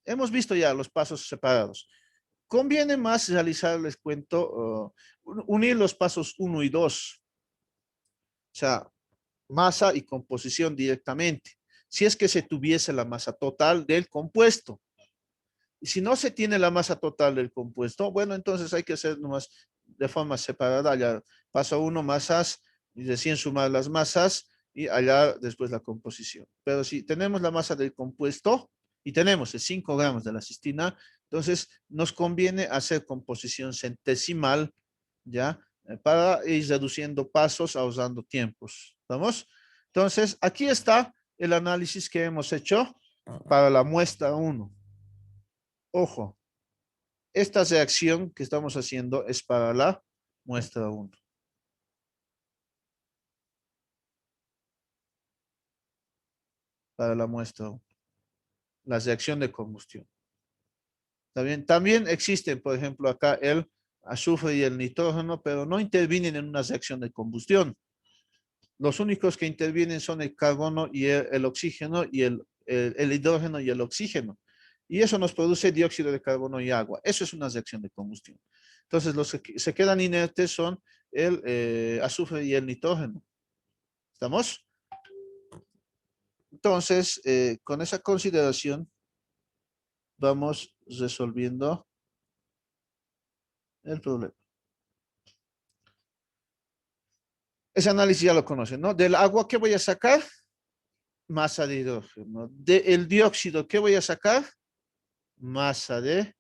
hemos visto ya los pasos separados. Conviene más realizar, les cuento, unir los pasos 1 y 2. O sea, masa y composición directamente. Si es que se tuviese la masa total del compuesto. Y si no se tiene la masa total del compuesto, bueno, entonces hay que hacer nomás de forma separada. Allá paso 1, masas, y recién sumar las masas, y allá después la composición. Pero si tenemos la masa del compuesto y tenemos el 5 gramos de la cistina, entonces nos conviene hacer composición centesimal, ¿ya? Para ir reduciendo pasos, ahorrando tiempos. ¿Vamos? Entonces, aquí está el análisis que hemos hecho para la muestra 1. Ojo, esta reacción que estamos haciendo es para la muestra 1. Para la muestra 1. La reacción de combustión. También existen, por ejemplo, acá el azufre y el nitrógeno, pero no intervienen en una reacción de combustión. Los únicos que intervienen son el carbono y el oxígeno y el hidrógeno y el oxígeno. Y eso nos produce dióxido de carbono y agua. Eso es una reacción de combustión. Entonces, los que se quedan inertes son el azufre y el nitrógeno. ¿Estamos? Entonces, con esa consideración, vamos resolviendo el problema. Ese análisis ya lo conocen, ¿no? Del agua, ¿qué voy a sacar? Masa de hidrógeno. Del dióxido, ¿qué voy a sacar? Masa de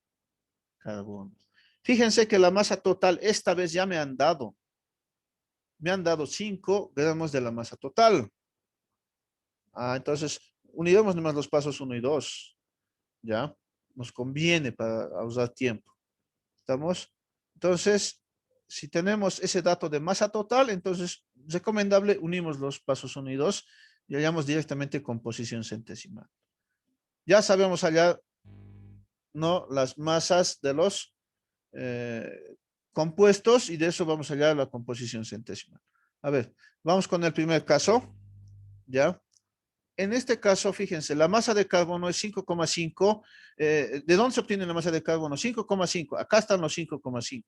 carbono. Fíjense que la masa total esta vez ya me han dado. Me han dado 5 gramos de la masa total. Entonces, uniremos nomás los pasos 1 y 2. ¿Ya? Nos conviene para ahorrar tiempo. ¿Estamos? Entonces, si tenemos ese dato de masa total, entonces, recomendable, unimos los pasos 1 y 2 y hallamos directamente composición centesimal. Ya sabemos hallar, ¿no?, las masas de los compuestos y de eso vamos a hallar la composición centesimal. A ver, vamos con el primer caso, ¿ya? en este caso, fíjense, la masa de carbono es 5,5. ¿De dónde se obtiene la masa de carbono? 5,5. Acá están los 5,5.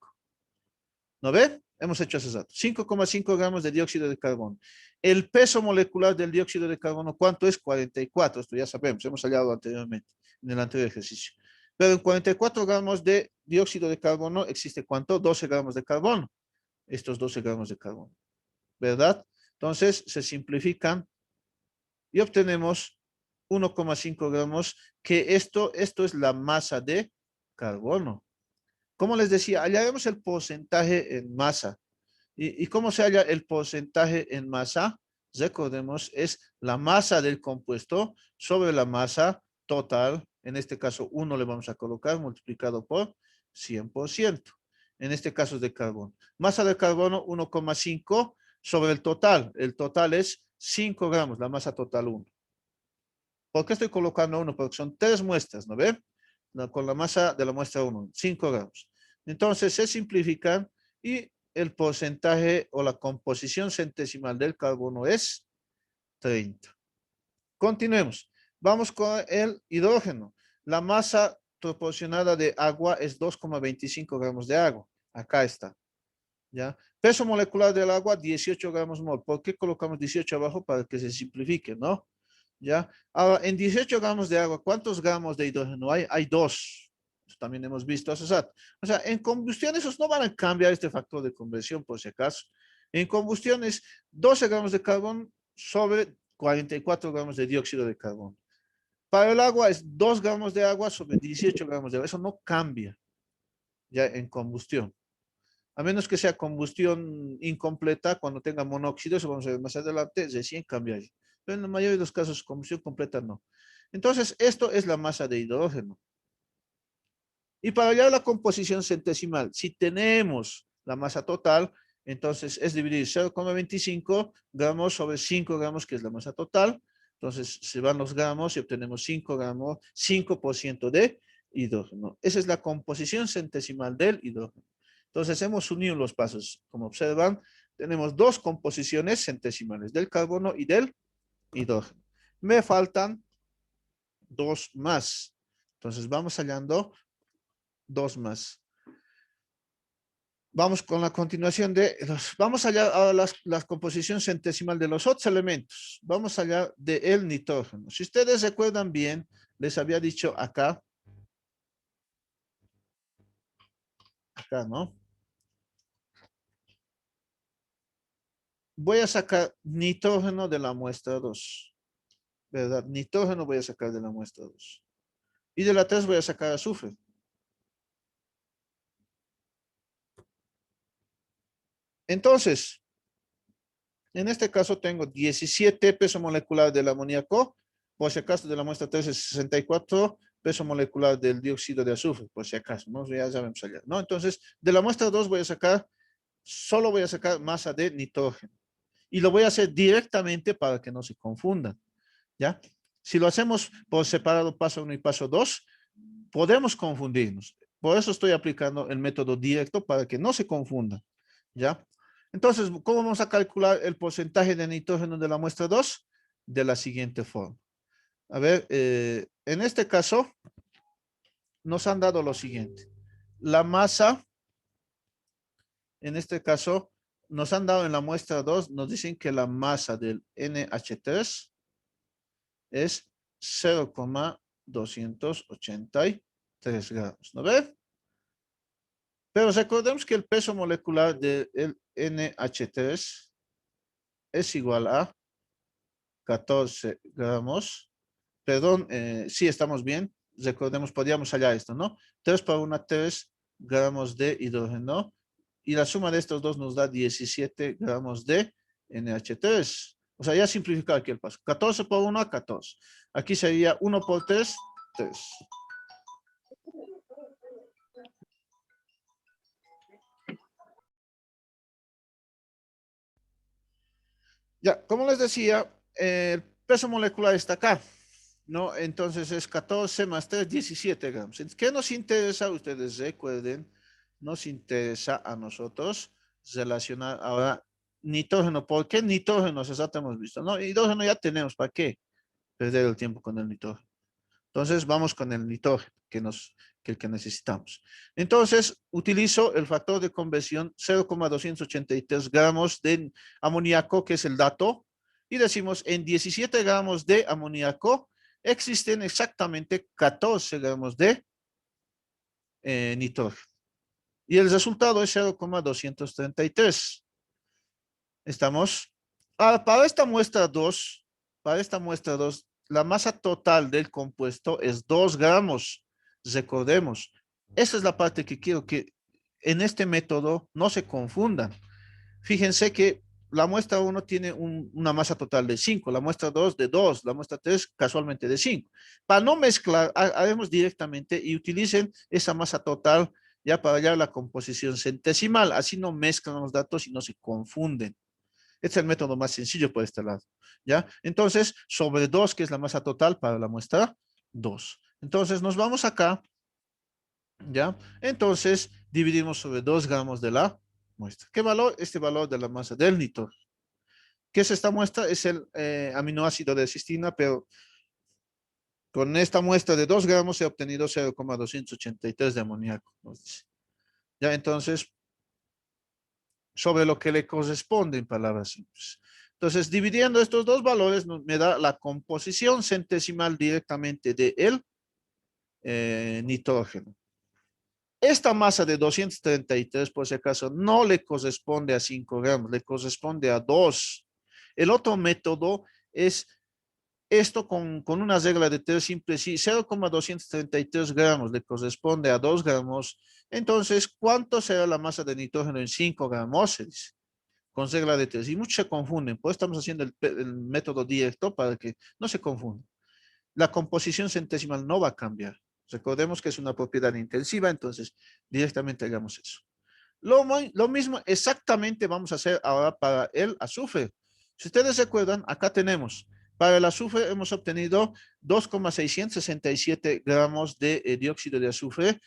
¿No ve? Hemos hecho esos datos. 5,5 gramos de dióxido de carbono. El peso molecular del dióxido de carbono, ¿cuánto es? 44. Esto ya sabemos, hemos hallado anteriormente, en el anterior ejercicio. Pero en 44 gramos de dióxido de carbono existe ¿cuánto? 12 gramos de carbono. Estos 12 gramos de carbono. ¿Verdad? Entonces se simplifican y obtenemos 1,5 gramos, que esto es la masa de carbono. Como les decía, hallaremos el porcentaje en masa. ¿Y cómo se halla el porcentaje en masa? Recordemos, es la masa del compuesto sobre la masa total. En este caso, 1 le vamos a colocar multiplicado por 100%. En este caso es de carbono. Masa de carbono 1,5 sobre el total. El total es 5 gramos, la masa total 1. ¿Por qué estoy colocando 1? Porque son 3 muestras, ¿no ven? Con la masa de la muestra 1, 5 gramos. Entonces se simplifican y el porcentaje o la composición centesimal del carbono es 30. Continuemos. Vamos con el hidrógeno. La masa proporcionada de agua es 2,25 gramos de agua. Acá está. ¿Ya? Peso molecular del agua, 18 gramos mol. ¿Por qué colocamos 18 abajo? Para que se simplifique, ¿no? ¿Ya? Ahora, en 18 gramos de agua, ¿cuántos gramos de hidrógeno hay? Hay 2. Eso también hemos visto hace rato. O sea, en combustión esos no van a cambiar este factor de conversión, por si acaso. En combustión es 12 gramos de carbón sobre 44 gramos de dióxido de carbono. Para el agua es 2 gramos de agua sobre 18 gramos de agua. Eso no cambia ya en combustión. A menos que sea combustión incompleta, cuando tenga monóxido, eso vamos a ver más adelante, recién cambia. Pero en la mayoría de los casos, combustión completa no. Entonces, esto es la masa de hidrógeno. Y para hallar la composición centesimal, si tenemos la masa total, entonces es dividir 0,25 gramos sobre 5 gramos, que es la masa total. Entonces se van los gramos y obtenemos 5 gramos, 5% de hidrógeno. Esa es la composición centesimal del hidrógeno. Entonces hemos unido los pasos. Como observan, tenemos dos composiciones centesimales, del carbono y del hidrógeno. Me faltan dos más. Entonces vamos hallando dos más. Vamos con la continuación de vamos allá a la composición centesimal de los otros elementos. Vamos allá del nitrógeno. Si ustedes recuerdan bien, les había dicho acá, ¿no? Voy a sacar nitrógeno de la muestra 2, ¿verdad? Nitrógeno voy a sacar de la muestra 2. Y de la 3 voy a sacar azufre. Entonces, en este caso tengo 17 peso molecular del amoníaco, por si acaso de la muestra 3 es 64 peso molecular del dióxido de azufre, por si acaso, ¿no? Ya sabemos allá, ¿no? Entonces, de la muestra 2 voy a sacar, solo voy a sacar masa de nitrógeno. Y lo voy a hacer directamente para que no se confundan, ¿ya? Si lo hacemos por separado paso 1 y paso 2, podemos confundirnos. Por eso estoy aplicando el método directo para que no se confundan, ¿ya? Entonces, ¿cómo vamos a calcular el porcentaje de nitrógeno de la muestra 2? De la siguiente forma. A ver, en este caso, nos han dado lo siguiente. La masa, en este caso, nos han dado en la muestra 2, nos dicen que la masa del NH3 es 0,283 gramos, ¿no ve? Pero recordemos que el peso molecular del NH3 es igual a 14 gramos. Perdón, sí estamos bien. Recordemos, podríamos hallar esto, ¿no? 3 por 1, 3 gramos de hidrógeno. Y la suma de estos dos nos da 17 gramos de NH3. O sea, ya simplificar aquí el paso. 14 por 1, 14. Aquí sería 1 por 3, 3. Ya, como les decía, el peso molecular está acá, ¿no? Entonces es 14 más 3, 17 gramos. ¿Qué nos interesa? Ustedes recuerden, nos interesa a nosotros relacionar ahora nitrógeno. ¿Por qué nitrógeno? Eso ya hemos visto, ¿no? Hidrógeno ya tenemos, ¿para qué? perder el tiempo con el nitrógeno. Entonces vamos con el nitrógeno el que necesitamos. Entonces utilizo el factor de conversión 0,283 gramos de amoníaco, que es el dato, y decimos en 17 gramos de amoníaco existen exactamente 14 gramos de nitrógeno. Y el resultado es 0,233. ¿Estamos? Para esta muestra 2, la masa total del compuesto es 2 gramos. Recordemos, esa es la parte que quiero que en este método no se confundan. Fíjense que la muestra 1 tiene una masa total de 5, la muestra 2 de 2, la muestra 3 casualmente de 5. Para no mezclar, haremos directamente y utilicen esa masa total ya para hallar la composición centesimal. Así no mezclan los datos y no se confunden. Este es el método más sencillo por este lado, ¿ya? Entonces, sobre 2, que es la masa total para la muestra 2. Entonces, nos vamos acá, ¿ya? Entonces, dividimos sobre 2 gramos de la muestra. ¿Qué valor? Este valor de la masa del nitrógeno. ¿Qué es esta muestra? Es el aminoácido de cistina, pero con esta muestra de 2 gramos he obtenido 0,283 de amoníaco, nos dice. Ya, entonces, sobre lo que le corresponde en palabras simples. Entonces, dividiendo estos dos valores, me da la composición centesimal directamente de el nitrógeno. Esta masa de 233, por si acaso, no le corresponde a 5 gramos, le corresponde a 2. El otro método es esto con una regla de 3 simple. Si 0,233 gramos le corresponde a 2 gramos, entonces, ¿cuánto será la masa de nitrógeno en 5 gramos? Se dice, con regla de 3. Y muchos se confunden, pues estamos haciendo el método directo para que no se confundan. La composición centesimal no va a cambiar. Recordemos que es una propiedad intensiva, entonces directamente hagamos eso. Lo mismo exactamente vamos a hacer ahora para el azufre. Si ustedes recuerdan, acá tenemos, para el azufre hemos obtenido 2,667 gramos de dióxido de azufre,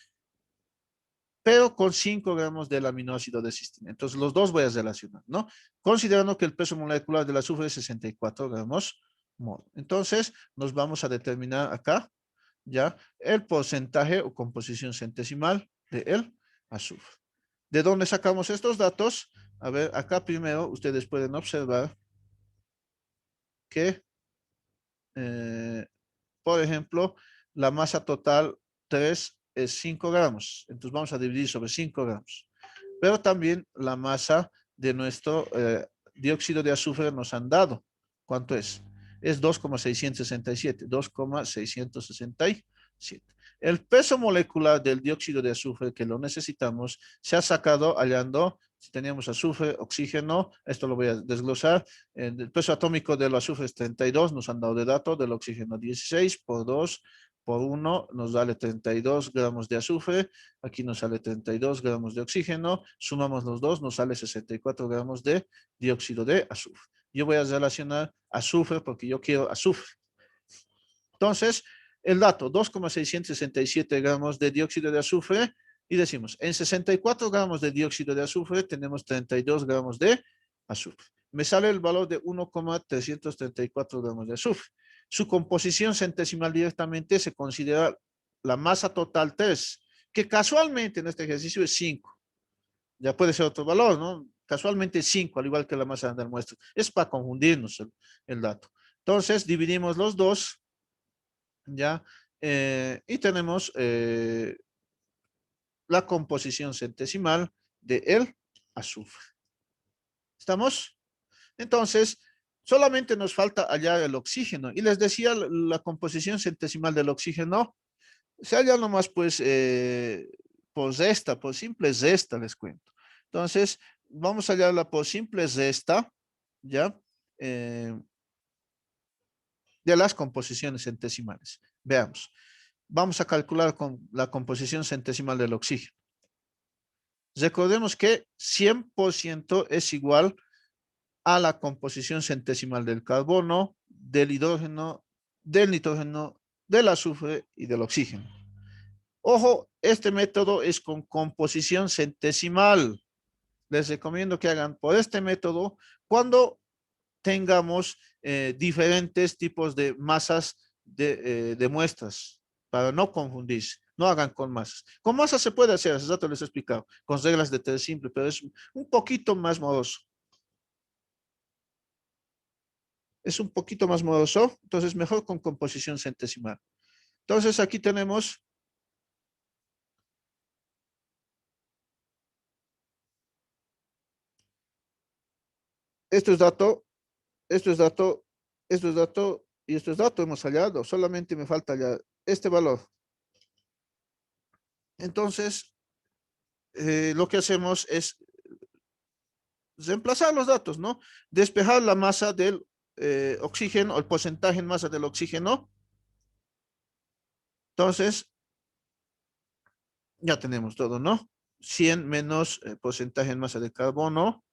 pero con 5 gramos del aminoácido de cistina. Entonces, los dos voy a relacionar, ¿no? Considerando que el peso molecular del azufre es 64 gramos mol. Entonces, nos vamos a determinar acá, ¿ya? El porcentaje o composición centesimal del azufre. ¿De dónde sacamos estos datos? A ver, acá primero ustedes pueden observar que, por ejemplo, la masa total 3 es 5 gramos. Entonces vamos a dividir sobre 5 gramos. Pero también la masa de nuestro dióxido de azufre nos han dado. ¿Cuánto es? Es 2,667. 2,667. El peso molecular del dióxido de azufre que lo necesitamos se ha sacado hallando, si teníamos azufre, oxígeno, esto lo voy a desglosar, el peso atómico del azufre es 32, nos han dado de dato, del oxígeno 16 por 2 por 1 nos sale 32 gramos de azufre, aquí nos sale 32 gramos de oxígeno, sumamos los dos, nos sale 64 gramos de dióxido de azufre. Yo voy a relacionar azufre porque yo quiero azufre. Entonces, el dato, 2,667 gramos de dióxido de azufre, y decimos, en 64 gramos de dióxido de azufre tenemos 32 gramos de azufre. Me sale el valor de 1,334 gramos de azufre. Su composición centesimal directamente se considera la masa total 3, que casualmente en este ejercicio es 5. Ya puede ser otro valor, ¿no? Casualmente 5, al igual que la masa del muestra. Es para confundirnos el dato. Entonces, dividimos los dos, ¿ya? Y tenemos la composición centesimal de el azufre. ¿Estamos? Entonces, solamente nos falta hallar el oxígeno. Y les decía, la composición centesimal del oxígeno se halla nomás, pues, por resta, por simple resta, les cuento. Entonces, vamos a hallarla por simple resta, ¿ya? De las composiciones centesimales. Veamos. Vamos a calcular con la composición centesimal del oxígeno. Recordemos que 100% es igual a la composición centesimal del carbono, del hidrógeno, del nitrógeno, del azufre y del oxígeno. Ojo, este método es con composición centesimal. Les recomiendo que hagan por este método cuando tengamos diferentes tipos de masas de muestras para no confundirse. No hagan con masas. Con masas se puede hacer, hace rato les he explicado, con reglas de tres simple, pero es un poquito más moroso. Es un poquito más moroso, entonces mejor con composición centesimal. Entonces aquí tenemos esto es dato, esto es dato, esto es dato y esto es dato. Hemos hallado, solamente me falta ya este valor. Entonces, lo que hacemos es reemplazar los datos, ¿no? Despejar la masa del oxígeno, el porcentaje en masa del oxígeno. Entonces, ya tenemos todo, ¿no? 100 menos porcentaje en masa de carbono,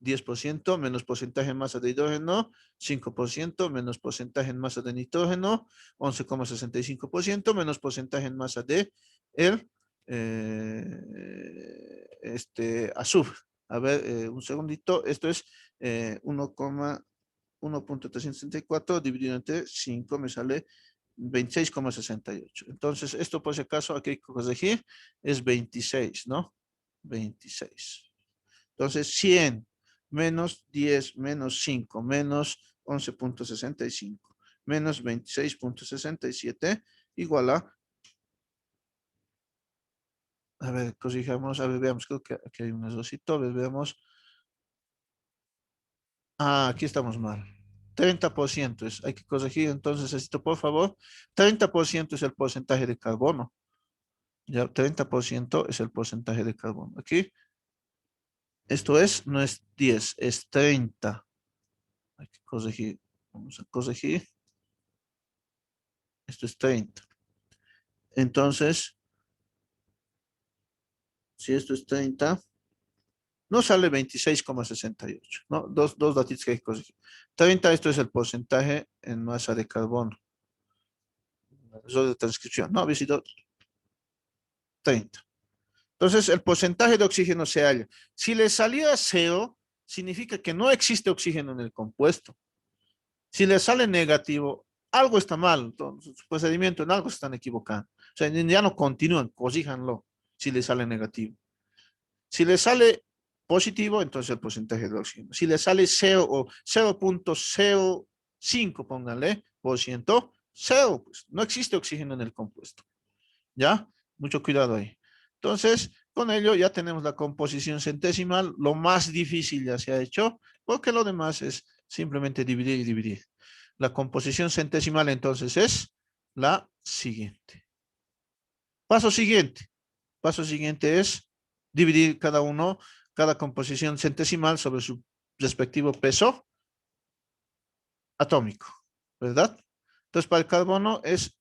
10%, menos porcentaje en masa de hidrógeno, 5%, menos porcentaje en masa de nitrógeno, 11,65%, menos porcentaje en masa de el azufre. A ver, un segundito, esto es 1,364 dividido entre 5 me sale 26,68. Entonces, esto por si acaso aquí hay que corregir, es 26, ¿no? 26. Entonces, 100 menos 10 menos 5 menos 11,65 menos 26,67 igual a ver, corrijamos, a ver, veamos, creo que aquí hay un errorcito, a ver, veamos. Ah, aquí estamos mal. 30% es, hay que corregir, entonces necesito, por favor, 30% es el porcentaje de carbono. Ya, 30% es el porcentaje de carbono. Aquí, esto es, no es 10, es 30. Hay que corregir. Vamos a corregir. Esto es 30. Entonces, si esto es 30, no sale 26,68, ¿no? Dos datitos que hay que corregir. 30, esto es el porcentaje en masa de carbono. Error de transcripción. No, había sido 30. Entonces, el porcentaje de oxígeno se halla. Si le salía cero, significa que no existe oxígeno en el compuesto. Si le sale negativo, algo está mal. Entonces, su procedimiento en algo se están equivocando. O sea, ya no continúan, corríjanlo si le sale negativo. Si le sale positivo, entonces el porcentaje de oxígeno. Si le sale 0 o 0,05, pónganle, por ciento, 0, pues no existe oxígeno en el compuesto. ¿Ya? Mucho cuidado ahí. Entonces, con ello ya tenemos la composición centesimal. Lo más difícil ya se ha hecho, porque lo demás es simplemente dividir y dividir. La composición centesimal entonces es la siguiente. Paso siguiente. Paso siguiente es dividir cada composición centesimal sobre su respectivo peso atómico, ¿verdad? Entonces, para el carbono es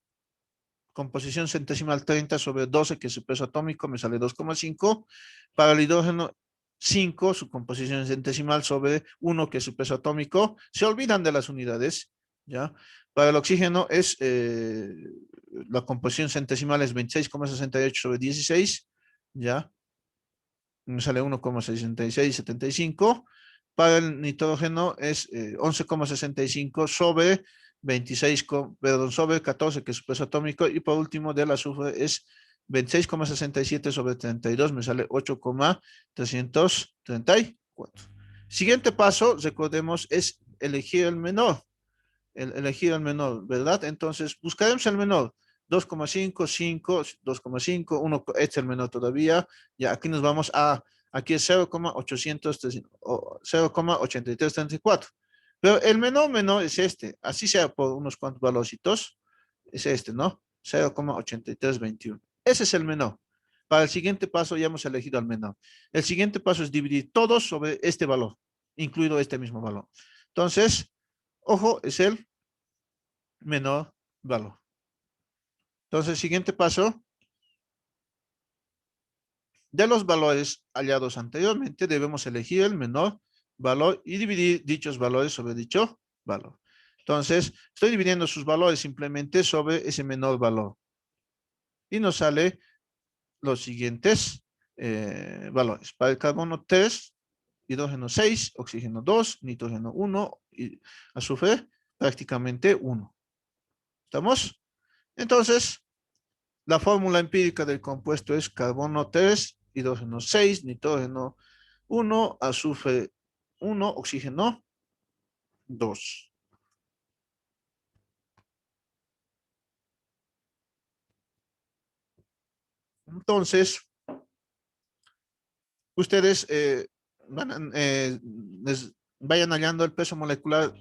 composición centesimal 30 sobre 12, que es su peso atómico, me sale 2,5. Para el hidrógeno, 5, su composición centesimal sobre 1, que es su peso atómico. Se olvidan de las unidades, ¿ya? Para el oxígeno es, la composición centesimal es 26,68 sobre 16, ¿ya? Me sale 1,6675. Para el nitrógeno es 11,65 sobre 26, perdón, sobre 14, que es su peso atómico. Y por último, del azufre es 26,67 sobre 32, me sale 8,334. Siguiente paso, recordemos, es elegir el menor. Elegir el menor, ¿verdad? Entonces, buscaremos el menor. 2,5, 5, 2,5, 1, este es el menor todavía. Ya aquí nos vamos aquí es 0,8334. Pero el menor es este, así sea por unos cuantos valorcitos, es este, ¿no? 0,8321. Ese es el menor. Para el siguiente paso ya hemos elegido al menor. El siguiente paso es dividir todos sobre este valor, incluido este mismo valor. Entonces, ojo, es el menor valor. Entonces, siguiente paso, de los valores hallados anteriormente, debemos elegir el menor valor y dividir dichos valores sobre dicho valor. Entonces, estoy dividiendo sus valores simplemente sobre ese menor valor. Y nos sale los siguientes valores. Para el carbono 3, hidrógeno 6, oxígeno 2, nitrógeno 1, y azufre prácticamente 1. ¿Estamos? Entonces, la fórmula empírica del compuesto es carbono 3, hidrógeno 6, nitrógeno 1, azufre 1, oxígeno 2. Entonces, ustedes vayan hallando el peso molecular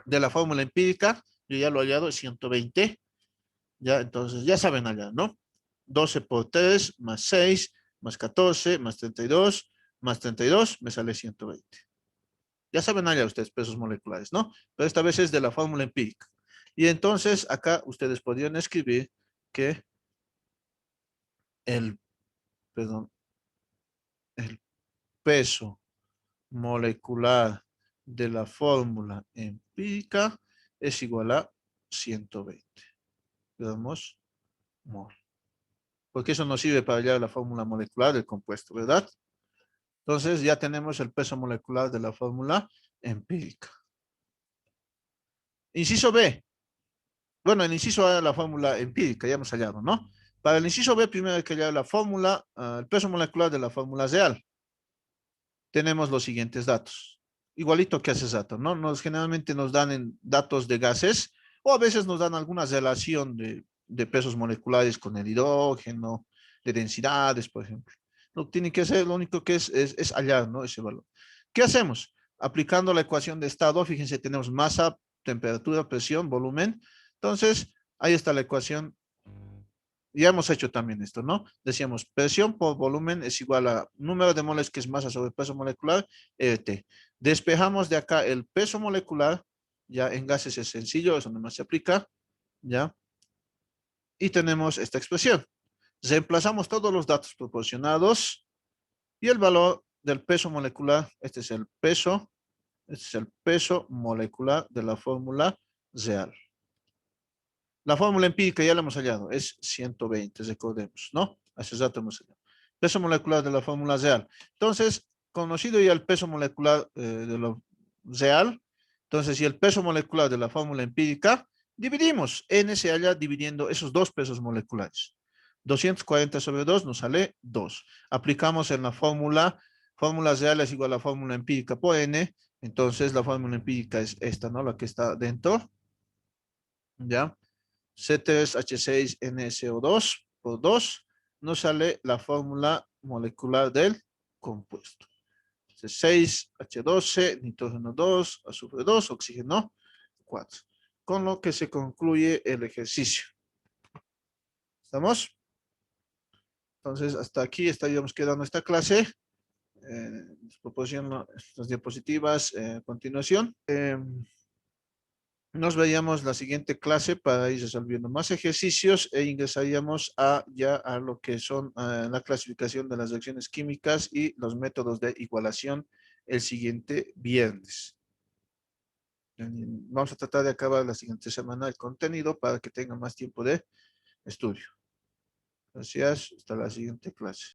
de la fórmula empírica. Yo ya lo he hallado, es 120. Ya, entonces, ya saben hallar, ¿no? 12 por 3 más 6 más 14 más 32 más 32 me sale 120. Ya saben hallar ustedes pesos moleculares, ¿no? Pero esta vez es de la fórmula empírica. Y entonces acá ustedes podrían escribir que el, perdón, el peso molecular de la fórmula empírica es igual a 120 gramos mol. Porque eso nos sirve para hallar la fórmula molecular del compuesto, ¿verdad? Entonces ya tenemos el peso molecular de la fórmula empírica. Inciso B. Bueno, el inciso A de la fórmula empírica, ya hemos hallado, ¿no? Para el inciso B, primero hay que hallar la fórmula, el peso molecular de la fórmula real. Tenemos los siguientes datos. Igualito que hace dato, ¿no? Generalmente nos dan en datos de gases o a veces nos dan alguna relación de pesos moleculares con el hidrógeno, de densidades, por ejemplo. Lo que tiene que hacer, lo único que es hallar, ¿no? Ese valor. ¿Qué hacemos? Aplicando la ecuación de estado, fíjense, tenemos masa, temperatura, presión, volumen. Entonces, ahí está la ecuación. Ya hemos hecho también esto, ¿no? Decíamos, presión por volumen es igual a número de moles que es masa sobre peso molecular, T. Despejamos de acá el peso molecular, ya en gases es sencillo, eso nomás se aplica, ¿ya? Y tenemos esta expresión. Reemplazamos todos los datos proporcionados y el valor del peso molecular, este es el peso molecular de la fórmula real. La fórmula empírica ya la hemos hallado, es 120, recordemos, ¿no? Hace rato hemos hallado. Peso molecular de la fórmula real. Entonces, conocido ya el peso molecular de lo real, entonces, si el peso molecular de la fórmula empírica, dividimos. N se halla dividiendo esos dos pesos moleculares. 240 sobre 2 nos sale 2. Aplicamos en la fórmula real es igual a la fórmula empírica por N, entonces la fórmula empírica es esta, ¿no? La que está dentro, ¿ya? C3H6NSO2 por 2 nos sale la fórmula molecular del compuesto. 6H12, nitrógeno 2, azufre 2, oxígeno 4. Con lo que se concluye el ejercicio. ¿Estamos? Entonces, hasta aquí estaríamos quedando esta clase. Les proporciono las diapositivas a continuación. Nos veíamos la siguiente clase para ir resolviendo más ejercicios e ingresaríamos ya a lo que son la clasificación de las reacciones químicas y los métodos de igualación el siguiente viernes. Vamos a tratar de acabar la siguiente semana el contenido para que tengan más tiempo de estudio. Gracias. Hasta la siguiente clase.